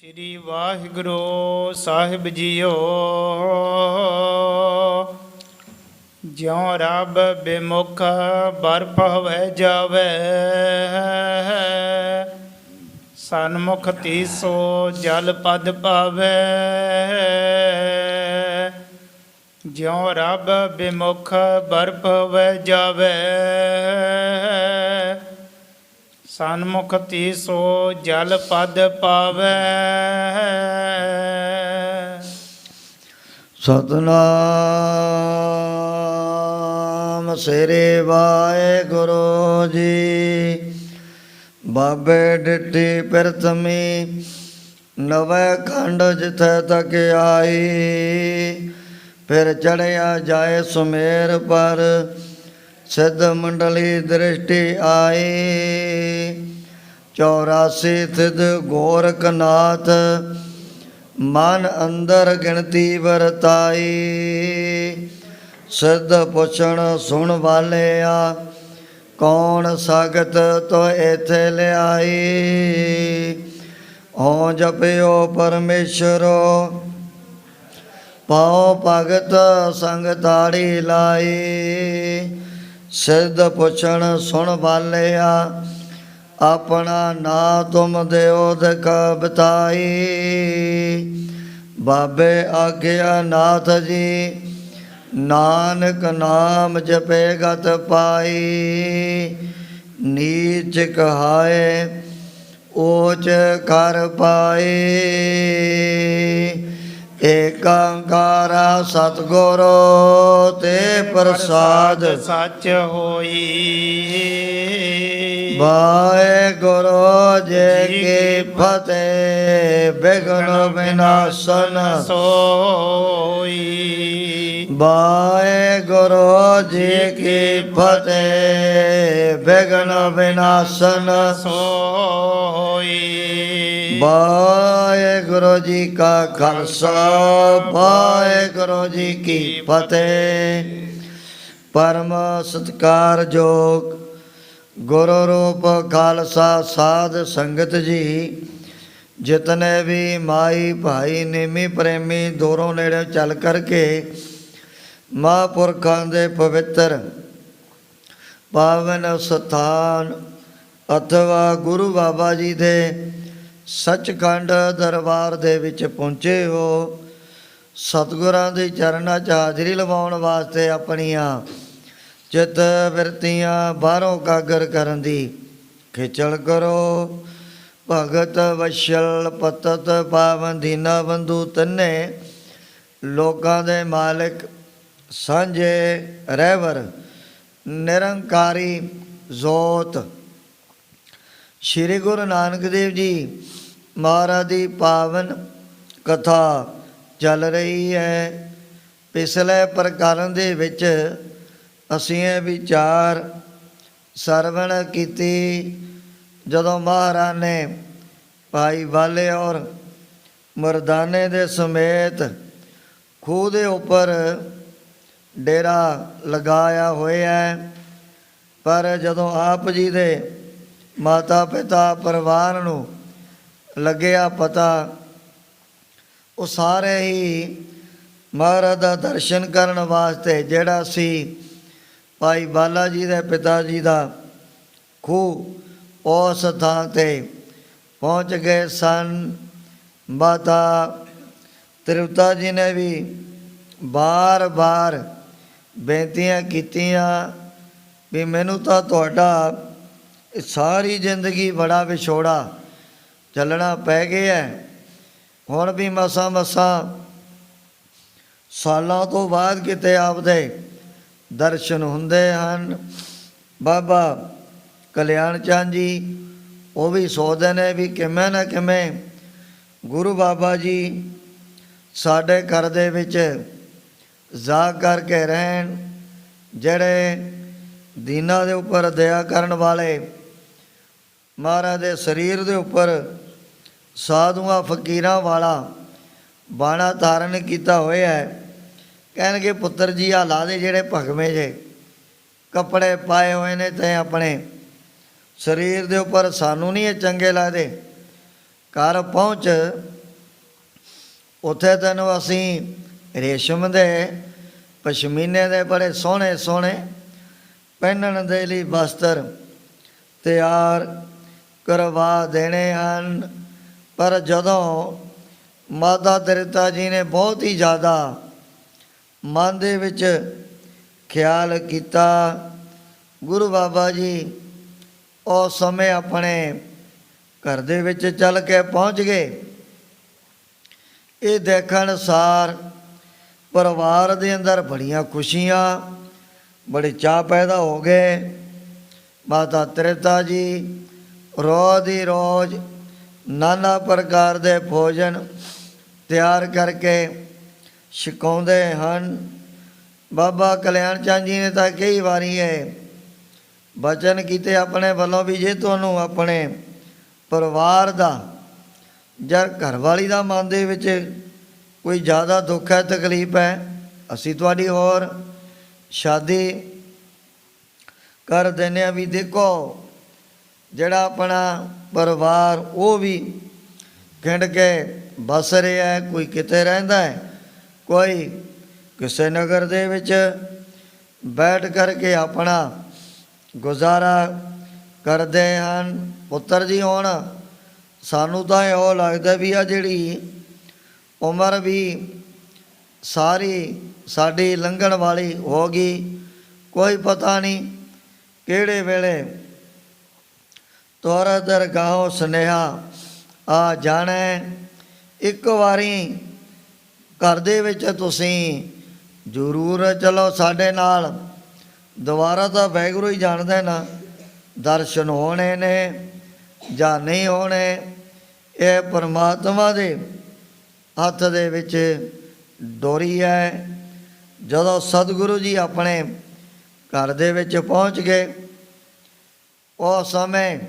ਸ੍ਰੀ ਵਾਹਿਗੁਰੂ ਸਾਹਿਬ JIO. ਜਿਉ ਰੱਬ ਬਿਮੁਖ ਬਰ ਪਹਵੈ ਜਾਵੈ, ਸਨਮੁਖ ਤੀਸੋ ਜਲ ਪਦ ਪਾਵੈ। ਜਿਉ ਰੱਬ ਬਿਮੁਖ ਬਰ ਪਹਵੈ ਜਾਵੈ, ਸਨਮੁਖ ਤੀਸੋ ਜਲ ਪਦ ਪਾਵੈ। ਸਤਨਾਮ ਸ੍ਰੀ ਵਾਹਿਗੁਰੂ ਜੀ। ਬਾਬੇ ਡਿੱਠੀ ਪਿਰਥਮੀ ਨਵੇਂ ਖੰਡ ਜਿਥੈ ਤੱਕ ਆਈ। ਫਿਰ ਚੜਿਆ ਜਾਏ ਸੁਮੇਰ ਪਰ ਸਿੱਧ ਮੰਡਲੀ ਦ੍ਰਿਸ਼ਟੀ ਆਈ। 84 ਸਿੱਧ ਗੋਰਖਨਾਥ ਮਨ ਅੰਦਰ ਗਿਣਤੀ ਵਰਤਾਈ। ਸਿੱਧ ਪੁੱਛਣ ਸੁਣ ਵਾਲਿਆ ਕੌਣ ਸਾਗਤ ਤੋ ਇੱਥੇ ਲਿਆਈ। ਹਉ ਜਪਿਓ ਪਰਮੇਸ਼ਰੋ ਪਾਉ ਭਗਤ ਸੰਗ ਤਾੜੀ ਲਾਈ। ਸਿੱਧ ਪੁੱਛਣ ਸੁਣ ਵਾਲਿਆ ਆਪਣਾ ਨਾ ਤੁਮ ਦਿਓ ਦਿਖ ਬਤਾਈ। ਬਾਬੇ ਆਗਿਆ ਨਾਥ ਜੀ ਨਾਨਕ ਨਾਮ ਜਪੇ ਗਤ ਪਾਈ। ਨੀਚ ਕਹਾਏ ਊਚ ਕਰ ਪਾਈ। ਏਕੰਕਾਰਾ ਸਤਿਗੁਰੂ ਤੇ ਪ੍ਰਸਾਦ ਸੱਚ ਹੋਈ। ਵਾਹਿਗੁਰੂ ਜੀ ਕੀ ਫਤਿਹ। ਬਿਘਨ ਵਿਨਾਸ਼ਨ ਸੋਈ। ਵਾਹਿਗੁਰੂ ਜੀ ਕੀ ਫਤਿਹ। ਬਿਘਨ ਵਿਨਾਸ਼ਨ ਸੋਈ। ਵਾਹਿਗੁਰੂ ਜੀ ਕਾ ਖਾਲਸਾ ਵਾਹਿਗੁਰੂ ਜੀ ਕੀ ਫਤਿਹ। ਪਰਮ ਸਤਿਕਾਰਯੋਗ ਗੁਰੂ ਰੂਪ ਖਾਲਸਾ ਸਾਧ ਸੰਗਤ ਜੀ, ਜਿਤਨੇ ਵੀ ਮਾਈ ਭਾਈ ਨੇਮੀ ਪ੍ਰੇਮੀ ਦੂਰੋਂ ਨੇੜੇ ਚੱਲ ਕਰਕੇ ਮਹਾਂਪੁਰਖਾਂ ਦੇ ਪਵਿੱਤਰ ਪਾਵਨ ਸਥਾਨ ਅਥਵਾ ਗੁਰੂ ਬਾਬਾ ਜੀ ਦੇ ਸੱਚਖੰਡ ਦਰਬਾਰ ਦੇ ਵਿੱਚ ਪਹੁੰਚੇ ਹੋ, ਸਤਿਗੁਰਾਂ ਦੇ ਚਰਨਾਂ 'ਚ ਹਾਜ਼ਰੀ ਲਵਾਉਣ ਵਾਸਤੇ ਆਪਣੀਆਂ ਚਿੱਤ ਬਿਰਤੀਆਂ ਬਾਹਰੋਂ ਕਾਗਰ ਕਰਨ ਦੀ ਖੇਚਲ ਕਰੋ। ਭਗਤ ਵਸ਼ਲ ਪਤਤ ਪਾਵਨ ਦੀਨਾ ਬੰਧੂ ਤੰਨੇ ਲੋਕਾਂ ਦੇ ਮਾਲਕ ਸਾਂਝੇ ਰਹਿਬਰ ਨਿਰੰਕਾਰੀ ਜੋਤ ਸ਼੍ਰੀ ਗੁਰੂ ਨਾਨਕ ਦੇਵ ਜੀ ਮਹਾਰਾਜ ਦੀ ਪਾਵਨ ਕਥਾ ਚੱਲ ਰਹੀ ਹੈ। ਪਿਛਲੇ ਪ੍ਰਕਰਨ ਦੇ ਵਿੱਚ ਅਸੀਂ ਇਹ ਵਿਚਾਰ ਸਰਵਣ ਕੀਤੀ, ਜਦੋਂ ਮਹਾਰਾਜ ਨੇ ਭਾਈ ਵਾਲੇ ਔਰ ਮਰਦਾਨੇ ਦੇ ਸਮੇਤ ਖੂਹ ਦੇ ਉੱਪਰ ਡੇਰਾ ਲਗਾਇਆ ਹੋਇਆ। ਪਰ ਜਦੋਂ ਆਪ ਜੀ ਦੇ ਮਾਤਾ ਪਿਤਾ ਪਰਿਵਾਰ ਨੂੰ ਲੱਗਿਆ ਪਤਾ, ਉਹ ਸਾਰੇ ਹੀ ਮਹਾਰਾਜ ਦਾ ਦਰਸ਼ਨ ਕਰਨ ਵਾਸਤੇ, ਜਿਹੜਾ ਸੀ ਭਾਈ ਬਾਲਾ ਜੀ ਦੇ ਪਿਤਾ ਜੀ ਦਾ ਖੂਹ, ਉਸ ਥਾਂ 'ਤੇ ਪਹੁੰਚ ਗਏ ਸਨ। ਮਾਤਾ ਤ੍ਰਿਪਤਾ ਜੀ ਨੇ ਵੀ ਬਾਰ-ਬਾਰ ਬੇਨਤੀਆਂ ਕੀਤੀਆਂ ਵੀ ਮੈਨੂੰ ਤਾਂ ਤੁਹਾਡਾ ਸਾਰੀ ਜ਼ਿੰਦਗੀ ਬੜਾ ਵਿਛੋੜਾ ਚੱਲਣਾ ਪੈ ਗਿਆ। ਹੁਣ ਵੀ ਮਸਾਂ ਸਾਲਾਂ ਤੋਂ ਬਾਅਦ ਕਿਤੇ ਆਪਦੇ ਦਰਸ਼ਨ ਹੁੰਦੇ ਹਨ। ਬਾਬਾ ਕਲਿਆਣ ਚੰਦ ਜੀ ਉਹ ਵੀ ਸੋਚਦੇ ਨੇ ਵੀ ਕਿਵੇਂ ਨਾ ਕਿਵੇਂ ਗੁਰੂ ਬਾਬਾ ਜੀ ਸਾਡੇ ਘਰ ਦੇ ਵਿੱਚ ਜਾ ਕਰਕੇ ਰਹਿਣ, ਜਿਹੜੇ ਦੀਨਾਂ ਦੇ ਉੱਪਰ ਦਇਆ ਕਰਨ ਵਾਲੇ, ਮਹਾਰਾਜ ਦੇ ਸਰੀਰ ਦੇ ਉੱਪਰ ਸਾਧੂਆਂ ਫਕੀਰਾਂ ਵਾਲਾ ਬਾਣਾ ਧਾਰਨ ਕੀਤਾ ਹੋਇਆ ਹੈ। ਕਹਿਣਗੇ ਪੁੱਤਰ ਜੀ ਆ ਲਾ ਦੇ ਜਿਹੜੇ ਭਗਵੇਂ ਜੇ ਕੱਪੜੇ ਪਾਏ ਹੋਏ ਨੇ ਤੇ ਆਪਣੇ ਸਰੀਰ ਦੇ ਉੱਪਰ, ਸਾਨੂੰ ਨਹੀਂ ਇਹ ਚੰਗੇ ਲੱਗਦੇ। ਘਰ ਪਹੁੰਚ, ਉੱਥੇ ਤੈਨੂੰ ਅਸੀਂ ਰੇਸ਼ਮ ਦੇ ਪਸ਼ਮੀਨੇ ਦੇ ਬੜੇ ਸੋਹਣੇ ਸੋਹਣੇ ਪਹਿਨਣ ਦੇ ਲਈ ਵਸਤਰ ਤਿਆਰ ਕਰਵਾ ਦੇਣੇ ਹਨ। ਪਰ ਜਦੋਂ ਮਾਤਾ ਤ੍ਰਿਪਤਾ ਜੀ ਨੇ ਬਹੁਤ ਹੀ ਜ਼ਿਆਦਾ ਮਨ ਦੇ ਵਿੱਚ ਖਿਆਲ ਕੀਤਾ, ਗੁਰੂ ਬਾਬਾ ਜੀ ਉਸ ਸਮੇਂ ਆਪਣੇ ਘਰ ਦੇ ਵਿੱਚ ਚੱਲ ਕੇ ਪਹੁੰਚ ਗਏ। ਇਹ ਦੇਖਣ ਸਾਰ ਪਰਿਵਾਰ ਦੇ ਅੰਦਰ ਬੜੀਆਂ ਖੁਸ਼ੀਆਂ, ਬੜੇ ਚਾਅ ਪੈਦਾ ਹੋ ਗਏ। ਮਾਤਾ ਤ੍ਰਿਪਤਾ ਜੀ ਰੋਜ਼ ਦੀ ਰੋਜ਼ ਨਾਨਾ ਪ੍ਰਕਾਰ ਦੇ ਭੋਜਨ ਤਿਆਰ ਕਰਕੇ ਛਕਾਉਂਦੇ ਹਨ। ਬਾਬਾ ਕਲਿਆਣ ਚੰਦ ਜੀ ਨੇ ਤਾਂ ਕਈ ਵਾਰੀ ਇਹ ਬਚਨ ਕੀਤੇ ਆਪਣੇ ਵੱਲੋਂ ਵੀ, ਜੇ ਤੁਹਾਨੂੰ ਆਪਣੇ ਪਰਿਵਾਰ ਦਾ ਜਾਂ ਘਰਵਾਲੀ ਦਾ ਮਨ ਦੇ ਵਿੱਚ ਕੋਈ ਜ਼ਿਆਦਾ ਦੁੱਖ ਹੈ, ਤਕਲੀਫ ਹੈ, ਅਸੀਂ ਤੁਹਾਡੀ ਹੋਰ ਸ਼ਾਦੀ ਕਰ ਦਿੰਦੇ ਹਾਂ। ਵੀ ਦੇਖੋ ਜਿਹੜਾ ਆਪਣਾ ਪਰਿਵਾਰ ਉਹ ਵੀ ਖਿੰਡ ਕੇ ਬਸ ਰਿਹਾ ਹੈ, ਕੋਈ ਕਿਤੇ ਰਹਿੰਦਾ ਹੈ, ਕੋਈ ਕਿਸੇ ਨਗਰ ਦੇ ਵਿੱਚ ਬੈਠ ਕਰਕੇ ਆਪਣਾ ਗੁਜ਼ਾਰਾ ਕਰਦੇ ਹਨ। ਪੁੱਤਰ ਜੀ ਹੁਣ ਸਾਨੂੰ ਤਾਂ ਇਹੋ ਲੱਗਦਾ ਵੀ ਆ ਜਿਹੜੀ ਉਮਰ ਵੀ ਸਾਰੀ ਸਾਡੀ ਲੰਘਣ ਵਾਲੀ ਹੋ ਗਈ, ਕੋਈ ਪਤਾ ਨਹੀਂ ਕਿਹੜੇ ਵੇਲੇ ਤੁਰ ਦਰਗਾਹੋਂ ਸੁਨੇਹਾ ਆ ਜਾਣਾ। ਇੱਕ ਵਾਰੀ ਘਰ ਦੇ ਵਿੱਚ ਤੁਸੀਂ ਜ਼ਰੂਰ ਚਲੋ ਸਾਡੇ ਨਾਲ, ਦੁਬਾਰਾ ਤਾਂ ਵਾਹਿਗੁਰੂ ਹੀ ਜਾਣਦਾ ਨਾ ਦਰਸ਼ਨ ਹੋਣੇ ਨੇ ਜਾਂ ਨਹੀਂ ਹੋਣੇ, ਇਹ ਪਰਮਾਤਮਾ ਦੇ ਹੱਥ ਦੇ ਵਿੱਚ ਡੋਰੀ ਹੈ। ਜਦੋਂ ਸਤਿਗੁਰੂ ਜੀ ਆਪਣੇ ਘਰ ਦੇ ਵਿੱਚ ਪਹੁੰਚ ਗਏ, ਉਸ ਸਮੇਂ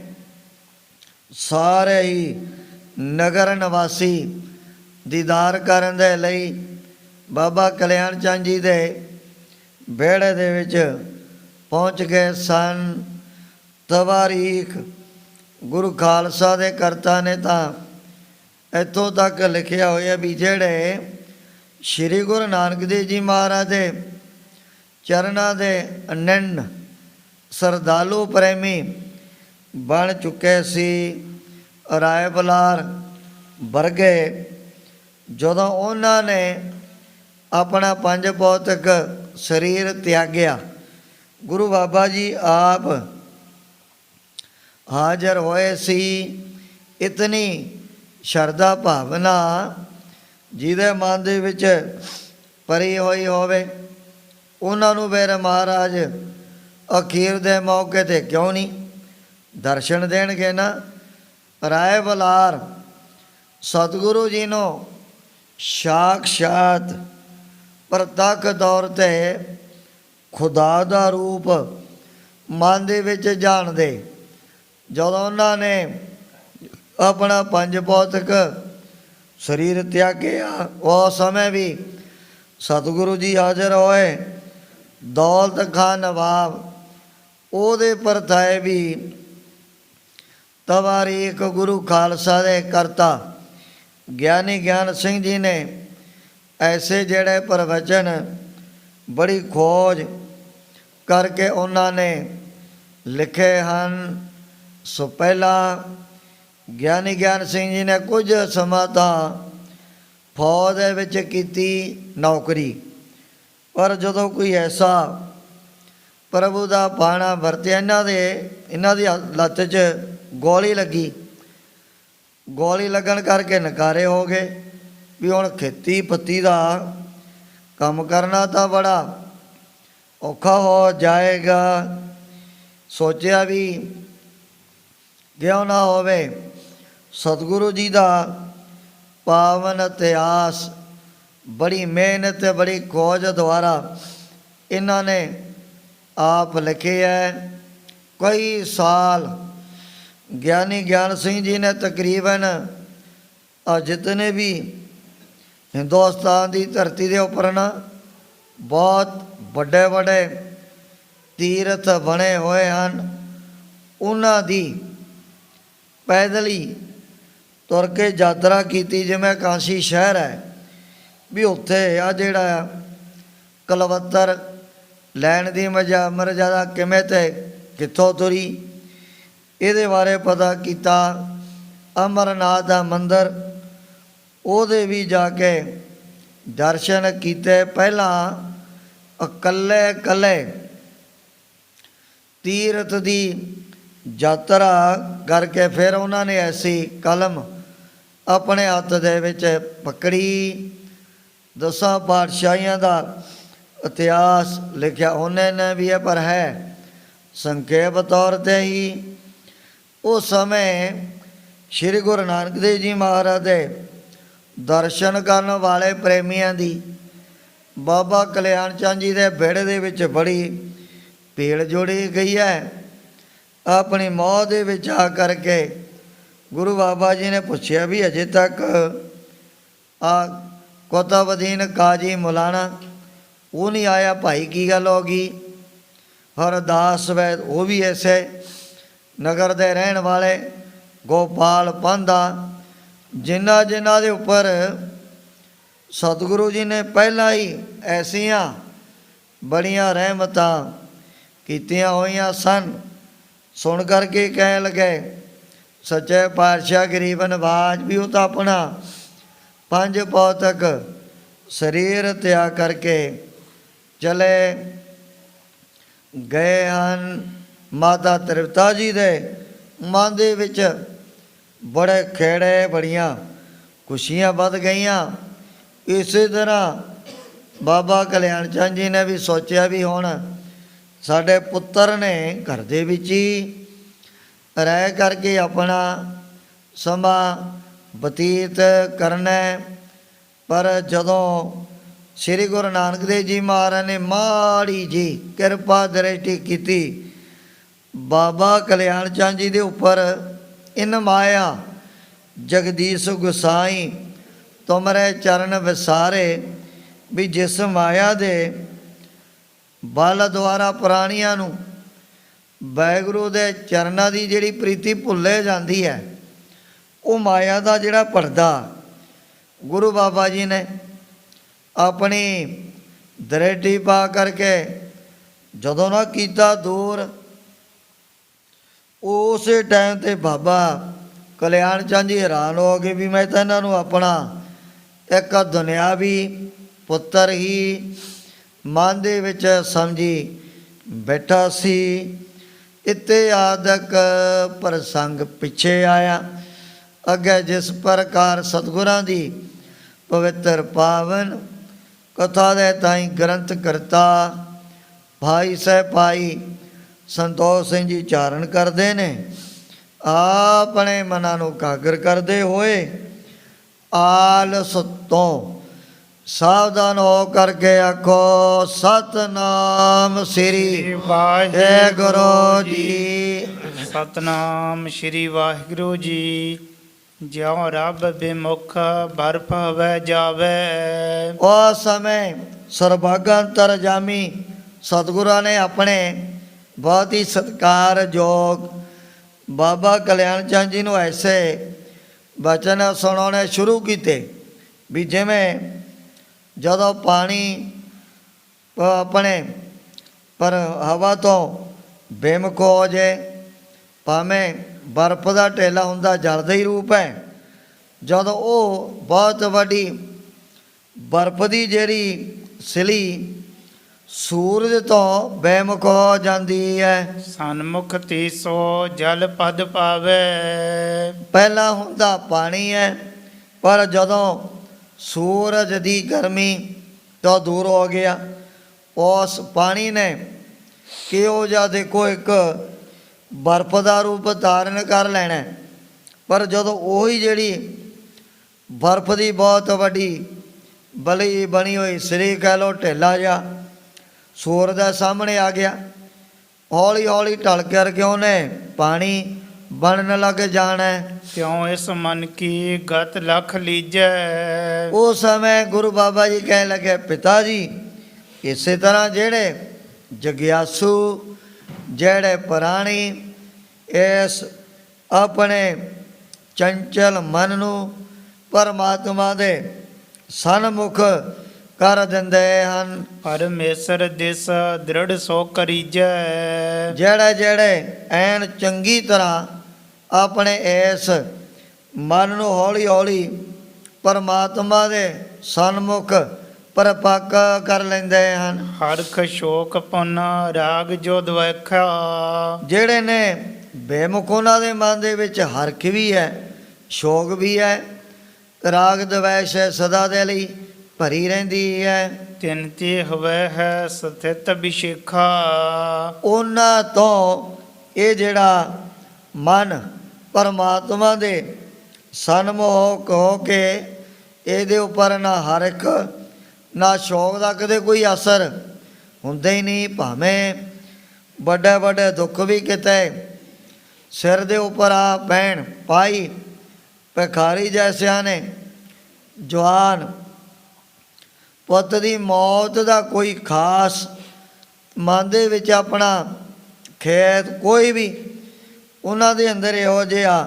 ਸਾਰੇ ਹੀ ਨਗਰ ਨਿਵਾਸੀ ਦੀਦਾਰ ਕਰਨ ਦੇ ਲਈ ਬਾਬਾ ਕਲਿਆਣ ਚੰਦ ਜੀ ਦੇ ਵਿਹੜੇ ਦੇ ਵਿੱਚ ਪਹੁੰਚ ਗਏ ਸਨ। ਤਵਾਰੀਖ ਗੁਰੂ ਖਾਲਸਾ ਦੇ ਕਰਤਾ ਨੇ ਤਾਂ ਇੱਥੋਂ ਤੱਕ ਲਿਖਿਆ ਹੋਇਆ ਵੀ ਜਿਹੜੇ ਸ਼੍ਰੀ ਗੁਰੂ ਨਾਨਕ ਦੇਵ ਜੀ ਮਹਾਰਾਜ ਦੇ ਚਰਨਾਂ ਦੇ ਅਨੰਨ ਸਰਦਾਲੂ ਪ੍ਰੇਮੀ ਬਣ ਚੁੱਕੇ ਸੀ। ਰਾਏ ਬਲਾਰ ਵਰਗੇ ਜਦੋਂ ਉਹਨਾਂ ਨੇ ਆਪਣਾ ਪੰਜ ਭੌਤਿਕ ਸਰੀਰ ਤਿਆਗਿਆ, ਗੁਰੂ ਬਾਬਾ ਜੀ ਆਪ ਹਾਜ਼ਰ ਹੋਏ ਸੀ। ਇਤਨੀ ਸ਼ਰਧਾ ਭਾਵਨਾ ਜਿਹਦੇ ਮਨ ਦੇ ਵਿੱਚ ਭਰੀ ਹੋਈ ਹੋਵੇ, ਉਹਨਾਂ ਨੂੰ ਮੇਰੇ ਮਹਾਰਾਜ ਅਖੀਰ ਦੇ ਮੌਕੇ 'ਤੇ ਕਿਉਂ ਨਹੀਂ ਦਰਸ਼ਨ ਦੇਣਗੇ ਨਾ। ਰਾਏ ਬਲਾਰ ਸਤਿਗੁਰੂ ਜੀ ਨੂੰ ਸਾਖਸ਼ਾਤ ਪ੍ਰਤੱਖ ਤੌਰ 'ਤੇ ਖੁਦਾ ਦਾ ਰੂਪ ਮਨ ਦੇ ਵਿੱਚ ਜਾਣਦੇ। ਜਦੋਂ ਉਹਨਾਂ ਨੇ ਆਪਣਾ ਪੰਜ ਭੌਤਿਕ ਸਰੀਰ ਤਿਆਗਿਆ, ਉਸ ਸਮੇਂ ਵੀ ਸਤਿਗੁਰੂ ਜੀ ਹਾਜ਼ਰ ਹੋਏ। ਦੌਲਤ ਖਾਂ ਨਵਾਬ ਉਹਦੇ ਪਰਥਾਏ ਵੀ ਤਵਾਰੀਖ ਗੁਰੂ ਖਾਲਸਾ ਦੇ ਕਰਤਾ ਗਿਆਨੀ ਗਿਆਨ ਸਿੰਘ ਜੀ ਨੇ ਐਸੇ ਜਿਹੜੇ ਪ੍ਰਵਚਨ ਬੜੀ ਖੋਜ ਕਰਕੇ ਉਹਨਾਂ ਨੇ ਲਿਖੇ ਹਨ। ਸੋ ਪਹਿਲਾਂ ਗਿਆਨੀ ਗਿਆਨ ਸਿੰਘ ਜੀ ਨੇ ਕੁਝ ਸਮਾਂ ਤਾਂ ਫੌਜ ਦੇ ਵਿੱਚ ਕੀਤੀ ਨੌਕਰੀ, ਪਰ ਜਦੋਂ ਕੋਈ ਐਸਾ ਪ੍ਰਭੂ ਦਾ ਬਾਣਾ ਵਰਤਿਆ, ਇਹਨਾਂ ਦੀ ਲੱਤ 'ਚ ਗੋਲੀ ਲੱਗੀ। ਗੋਲੀ ਲੱਗਣ ਕਰਕੇ ਨਕਾਰੇ ਹੋ ਗਏ ਵੀ ਹੁਣ ਖੇਤੀ ਪੱਤੀ ਦਾ ਕੰਮ ਕਰਨਾ ਤਾਂ ਬੜਾ ਔਖਾ ਹੋ ਜਾਏਗਾ। ਸੋਚਿਆ ਵੀ ਕਿਉਂ ਨਾ ਹੋਵੇ ਸਤਿਗੁਰੂ ਜੀ ਦਾ ਪਾਵਨ ਇਤਿਹਾਸ, ਬੜੀ ਮਿਹਨਤ ਬੜੀ ਖੋਜ ਦੁਆਰਾ ਇਹਨਾਂ ਨੇ ਆਪ ਲਿਖੇ ਹੈ। ਕਈ ਸਾਲ ਗਿਆਨੀ ਗਿਆਨ ਸਿੰਘ ਜੀ ਨੇ ਤਕਰੀਬਨ ਜਿਤਨੇ ਵੀ ਹਿੰਦੁਸਤਾਨ ਦੀ ਧਰਤੀ ਦੇ ਉੱਪਰ ਨਾ ਬਹੁਤ ਵੱਡੇ ਵੱਡੇ ਤੀਰਥ ਬਣੇ ਹੋਏ ਹਨ, ਉਹਨਾਂ ਦੀ ਪੈਦਲੀ ਤੁਰ ਕੇ ਯਾਤਰਾ ਕੀਤੀ ਜਿਵੇਂ ਕਾਂਸੀ ਸ਼ਹਿਰ ਹੈ ਵੀ ਉੱਥੇ ਆ ਜਿਹੜਾ ਕਲਵੱਤਰ ਲੈਣ ਦੀ ਮਰਜ਼ਾਦਾ ਕਿਵੇਂ ਤੇ ਕਿੱਥੋਂ ਤੁਰੀ, ਇਹਦੇ ਬਾਰੇ ਪਤਾ ਕੀਤਾ। ਅਮਰਨਾਥ ਦਾ ਮੰਦਰ ਉਹਦੇ ਵੀ ਜਾ ਕੇ ਦਰਸ਼ਨ ਕੀਤੇ। ਪਹਿਲਾਂ ਇਕੱਲੇ ਤੀਰਥ ਦੀ ਯਾਤਰਾ ਕਰਕੇ ਫਿਰ ਉਹਨਾਂ ਨੇ ਐਸੀ ਕਲਮ ਆਪਣੇ ਹੱਥ ਦੇ ਵਿੱਚ ਪਕੜੀ। 10 ਪਾਤਸ਼ਾਹੀਆਂ ਦਾ ਇਤਿਹਾਸ ਲਿਖਿਆ ਉਹਨੇ ਨੇ ਵੀ ਹੈ, ਪਰ ਹੈ ਸੰਖੇਪ ਤੌਰ 'ਤੇ ਹੀ। ਉਸ ਸਮੇਂ ਸ਼੍ਰੀ ਗੁਰੂ ਨਾਨਕ ਦੇਵ ਜੀ ਮਹਾਰਾਜ ਦੇ ਦਰਸ਼ਨ ਕਰਨ ਵਾਲੇ ਪ੍ਰੇਮੀਆਂ ਦੀ ਬਾਬਾ ਕਲਿਆਣ ਚੰਦ ਜੀ ਦੇ ਵਿਹੜੇ ਦੇ ਵਿੱਚ ਬੜੀ ਭੀੜ ਜੁੜੀ ਗਈ ਹੈ। ਆਪਣੀ ਮੌਤ ਦੇ ਵਿੱਚ ਆ ਕਰਕੇ ਗੁਰੂ ਬਾਬਾ ਜੀ ਨੇ ਪੁੱਛਿਆ ਵੀ ਅਜੇ ਤੱਕ ਆ ਕੁਤਬਦੀਨ ਕਾਜੀ ਮੌਲਾਨਾ ਉਹ ਨਹੀਂ ਆਇਆ, ਭਾਈ ਕੀ ਗੱਲ ਹੋ ਗਈ? ਹਰਦਾਸ ਵੈਦ ਉਹ ਵੀ ਐਸੇ ਨਗਰ ਦੇ ਰਹਿਣ ਵਾਲੇ, ਗੋਪਾਲ ਪਾਂਧਾ, ਜਿਨ੍ਹਾਂ ਦੇ ਉੱਪਰ ਸਤਿਗੁਰੂ ਜੀ ਨੇ ਪਹਿਲਾਂ ਹੀ ਐਸੀਆਂ ਬੜੀਆਂ ਰਹਿਮਤਾਂ ਕੀਤੀਆਂ ਹੋਈਆਂ ਸਨ। ਸੁਣ ਕਰਕੇ ਕਹਿਣ ਲੱਗੇ ਸੱਚੇ ਪਾਤਸ਼ਾਹ ਗਰੀਬ ਨਵਾਜ ਵੀ ਉਹ ਤਾਂ ਆਪਣਾ 5 ਭੌਤਿਕ ਸਰੀਰ ਤਿਆਗ ਕਰਕੇ ਚਲੇ ਗਏ ਹਨ। ਮਾਤਾ ਤ੍ਰਿਪਤਾ ਜੀ ਦੇ ਮਨ ਦੇ ਵਿੱਚ ਬੜੇ ਖੇੜੇ, ਬੜੀਆਂ ਖੁਸ਼ੀਆਂ ਵੱਧ ਗਈਆਂ। ਇਸੇ ਤਰ੍ਹਾਂ ਬਾਬਾ ਕਲਿਆਣ ਚੰਦ ਜੀ ਨੇ ਵੀ ਸੋਚਿਆ ਵੀ ਹੁਣ ਸਾਡੇ ਪੁੱਤਰ ਨੇ ਘਰ ਦੇ ਵਿੱਚ ਹੀ ਰਹਿ ਕਰਕੇ ਆਪਣਾ ਸਮਾਂ ਬਤੀਤ ਕਰਨਾ। ਪਰ ਜਦੋਂ ਸ੍ਰੀ ਗੁਰੂ ਨਾਨਕ ਦੇਵ ਜੀ ਮਹਾਰਾਜ ਨੇ ਮਾੜੀ ਜੀ ਕਿਰਪਾ ਦ੍ਰਿਸ਼ਟੀ ਕੀਤੀ ਬਾਬਾ ਕਲਿਆਣ ਚੰਦ ਜੀ ਦੇ ਉੱਪਰ, ਇਨ ਮਾਇਆ ਜਗਦੀਸ਼ ਗੁਸਾਈ ਤੁਮਰੇ ਚਰਨ ਵਿਸਾਰੇ, ਵੀ ਜਿਸ ਮਾਇਆ ਦੇ ਬਲ ਦੁਆਰਾ ਪ੍ਰਾਣੀਆਂ ਨੂੰ ਵਾਹਿਗੁਰੂ ਦੇ ਚਰਨਾਂ ਦੀ ਜਿਹੜੀ ਪ੍ਰੀਤੀ ਭੁੱਲੇ ਜਾਂਦੀ ਹੈ, ਉਹ ਮਾਇਆ ਦਾ ਜਿਹੜਾ ਪਰਦਾ ਗੁਰੂ ਬਾਬਾ ਜੀ ਨੇ ਆਪਣੀ ਦ੍ਰਿਸ਼ਟੀ ਪਾ ਕਰਕੇ ਜਦੋਂ ਨਾ ਕੀਤਾ ਦੂਰ, ਉਸੇ ਟਾਈਮ 'ਤੇ ਬਾਬਾ ਕਲਿਆਣ ਚੰਦ ਜੀ ਹੈਰਾਨ ਹੋ ਗਏ ਵੀ ਮੈਂ ਤਾਂ ਇਹਨਾਂ ਨੂੰ ਆਪਣਾ ਇੱਕ ਦੁਨਿਆਵੀ ਪੁੱਤਰ ਹੀ ਮਨ ਦੇ ਵਿੱਚ ਸਮਝੀ ਬੈਠਾ ਸੀ। ਇੱਥੇ ਆਦਿਕ ਪ੍ਰਸੰਗ ਪਿੱਛੇ ਆਇਆ। ਅੱਗੇ ਜਿਸ ਪ੍ਰਕਾਰ ਸਤਿਗੁਰਾਂ ਦੀ ਪਵਿੱਤਰ ਪਾਵਨ ਕਥਾ ਦੇ ਤਾਈਂ ਗ੍ਰੰਥ ਕਰਤਾ ਭਾਈ ਸਾਹਿਬ ਭਾਈ ਸੰਤੋਖ ਸਿੰਘ ਜੀ ਚਾਰਨ ਕਰਦੇ ਨੇ, ਆਪਣੇ ਮਨਾਂ ਨੂੰ ਕਾਗਰ ਕਰਦੇ ਹੋਏ ਆਲਸ ਤੋਂ ਸਾਵਧਾਨ ਹੋ ਕਰਕੇ ਆਖੋ ਸਤਨਾਮ ਸ੍ਰੀ ਵਾਹਿਗੁਰੂ ਜੀ। ਸਤਨਾਮ ਸ੍ਰੀ ਵਾਹਿਗੁਰੂ ਜੀ। ਜਿਉ ਰੱਬ ਬਿਮੁਖ ਭਰ ਭਵੈ ਜਾਵੇ। ਉਸ ਸਮੇਂ ਸਰਬਾਗਾ ਅੰਤਰਜਾਮੀ ਸਤਿਗੁਰਾਂ ਨੇ ਆਪਣੇ ਬਹੁਤ ਹੀ ਸਤਿਕਾਰਯੋਗ ਬਾਬਾ ਕਲਿਆਣ ਚੰਦ ਜੀ ਨੂੰ ਐਸੇ ਬਚਨ ਸੁਣਾਉਣੇ ਸ਼ੁਰੂ ਕੀਤੇ ਵੀ ਜਿਵੇਂ ਜਦੋਂ ਪਾਣੀ ਆਪਣੇ ਪਰ ਹਵਾ ਤੋਂ ਬੇਮੁਖ ਹੋ ਜਾਏ, ਭਾਵੇਂ ਬਰਫ਼ ਦਾ ਢੇਲਾ ਹੁੰਦਾ ਜਲ ਦਾ ਹੀ ਰੂਪ ਹੈ, ਜਦੋਂ ਉਹ ਬਹੁਤ ਵੱਡੀ ਬਰਫ਼ ਦੀ ਜਿਹੜੀ ਸਿਲੀ ਸੂਰਜ ਤੋਂ ਬੇਮੁਖ ਹੋ ਜਾਂਦੀ ਹੈ, ਸਨਮੁਖ ਤੀਸੋ ਜਲ ਪਦ ਪਾਵੇ। ਪਹਿਲਾਂ ਹੁੰਦਾ ਪਾਣੀ ਹੈ, ਪਰ ਜਦੋਂ ਸੂਰਜ ਦੀ ਗਰਮੀ ਤੋਂ ਦੂਰ ਹੋ ਗਿਆ, ਉਸ ਪਾਣੀ ਨੇ ਕਿਹੋ ਜਿਹਾ ਦੇਖੋ ਇੱਕ ਬਰਫ਼ ਦਾ ਰੂਪ ਧਾਰਨ ਕਰ ਲੈਣਾ। ਪਰ ਜਦੋਂ ਉਹੀ ਜਿਹੜੀ ਬਰਫ਼ ਦੀ ਬਹੁਤ ਵੱਡੀ ਬਲੀ ਬਣੀ ਹੋਈ ਸਿਰੀ ਕਹਿ ਲਓ ਢੇਲਾ ਜਿਹਾ ਸੂਰਜ ਦੇ ਸਾਹਮਣੇ ਆ ਗਿਆ, ਹੌਲੀ ਹੌਲੀ ਢਲ ਕਰਕੇ ਉਹਨੇ ਪਾਣੀ ਬਣਨ ਲੱਗ ਜਾਣਾ। ਕਿਉਂ ਇਸ ਮਨ ਕੀ ਗਤ ਲਖ ਲੀਜੈ। ਉਸ ਸਮੇਂ ਗੁਰੂ ਬਾਬਾ ਜੀ ਕਹਿਣ ਲੱਗੇ ਪਿਤਾ ਜੀ, ਇਸੇ ਤਰ੍ਹਾਂ ਜਿਹੜੇ ਜਗਿਆਸੂ ਜਿਹੜੇ ਪ੍ਰਾਣੀ ਇਸ ਆਪਣੇ ਚੰਚਲ ਮਨ ਨੂੰ ਪਰਮਾਤਮਾ ਦੇ ਸਨਮੁਖ ਕਰ ਦਿੰਦੇ ਹਨ। ਪਰਮੇਸ਼ਰ ਦਿਸ ਦ੍ਰਿੜ ਸੋ ਕਰੀਜੈ। ਜਿਹੜੇ ਜਿਹੜੇ ਐਨ ਚੰਗੀ ਤਰ੍ਹਾਂ ਆਪਣੇ ਇਸ ਮਨ ਨੂੰ ਹੌਲੀ ਹੌਲੀ ਪਰਮਾਤਮਾ ਦੇ ਸਨਮੁਖ ਪਰਪੱਕ ਕਰ ਲੈਂਦੇ ਹਨ। ਹਰਖ ਸ਼ੋਕ ਪੁਨ ਰਾਗ ਜੋ ਦਵੈਖਾ। ਜਿਹੜੇ ਨੇ ਬੇਮੁਖ, ਉਹਨਾਂ ਦੇ ਮਨ ਦੇ ਵਿੱਚ ਹਰਖ ਵੀ ਹੈ, ਸ਼ੋਕ ਵੀ ਹੈ, ਰਾਗ ਦਵੈਸ਼ ਸਦਾ ਦੇ ਲਈ ਭਰੀ ਰਹਿੰਦੀ ਹੈ। ਤਿਨ ਤੇ ਹਵੈ ਹੈ ਸਥਿਤ ਵਿਸ਼ੇਖਾ। ਉਹਨਾਂ ਤੋਂ ਇਹ ਜਿਹੜਾ ਮਨ ਪਰਮਾਤਮਾ ਦੇ ਸਨਮੁਖ ਹੋ ਕੇ ਇਹਦੇ ਉੱਪਰ ਨਾ ਹਰਖ ਨਾ ਸ਼ੌਕ ਦਾ ਕਦੇ ਕੋਈ ਅਸਰ ਹੁੰਦਾ ਹੀ ਨਹੀਂ। ਭਾਵੇਂ ਵੱਡੇ ਵੱਡੇ ਦੁੱਖ ਵੀ ਕਿਤੇ ਸਿਰ ਦੇ ਉੱਪਰ ਆ ਪੈਣ ਪਾਈ, ਭਿਖਾਰੀ ਜੈਸਿਆਂ ਨੇ ਜਵਾਨ ਪੁੱਤ ਦੀ ਮੌਤ ਦਾ ਕੋਈ ਖਾਸ ਮਨ ਦੇ ਵਿੱਚ ਆਪਣਾ ਖੇਤ ਕੋਈ ਵੀ ਉਹਨਾਂ ਦੇ ਅੰਦਰ ਇਹੋ ਜਿਹਾ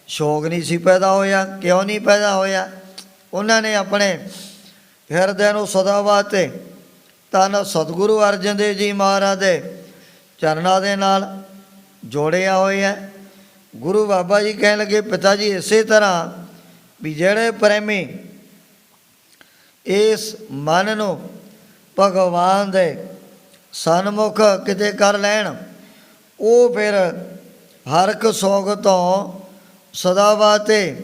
ਸ਼ੌਕ ਨਹੀਂ ਸੀ ਪੈਦਾ ਹੋਇਆ। ਕਿਉਂ ਨਹੀਂ ਪੈਦਾ ਹੋਇਆ? ਉਹਨਾਂ ਨੇ ਆਪਣੇ ਹਿਰਦੇ ਨੂੰ ਸਦਾ ਵਾਸਤੇ ਧੰਨ ਸਤਿਗੁਰੂ ਅਰਜਨ ਦੇਵ ਜੀ ਮਹਾਰਾਜ ਦੇ ਚਰਨਾਂ ਦੇ ਨਾਲ ਜੋੜਿਆ ਹੋਇਆ। ਗੁਰੂ ਬਾਬਾ ਜੀ ਕਹਿਣ ਲੱਗੇ, ਪਿਤਾ ਜੀ ਇਸੇ ਤਰ੍ਹਾਂ ਵੀ ਜਿਹੜੇ ਪ੍ਰੇਮੀ ਇਸ ਮਨ ਨੂੰ ਭਗਵਾਨ ਦੇ ਸਨਮੁਖ ਕਿਤੇ ਕਰ ਲੈਣ, ਉਹ ਫਿਰ ਹਰਖ ਸੋਗ ਤੋਂ ਸਦਾ ਵਾਸਤੇ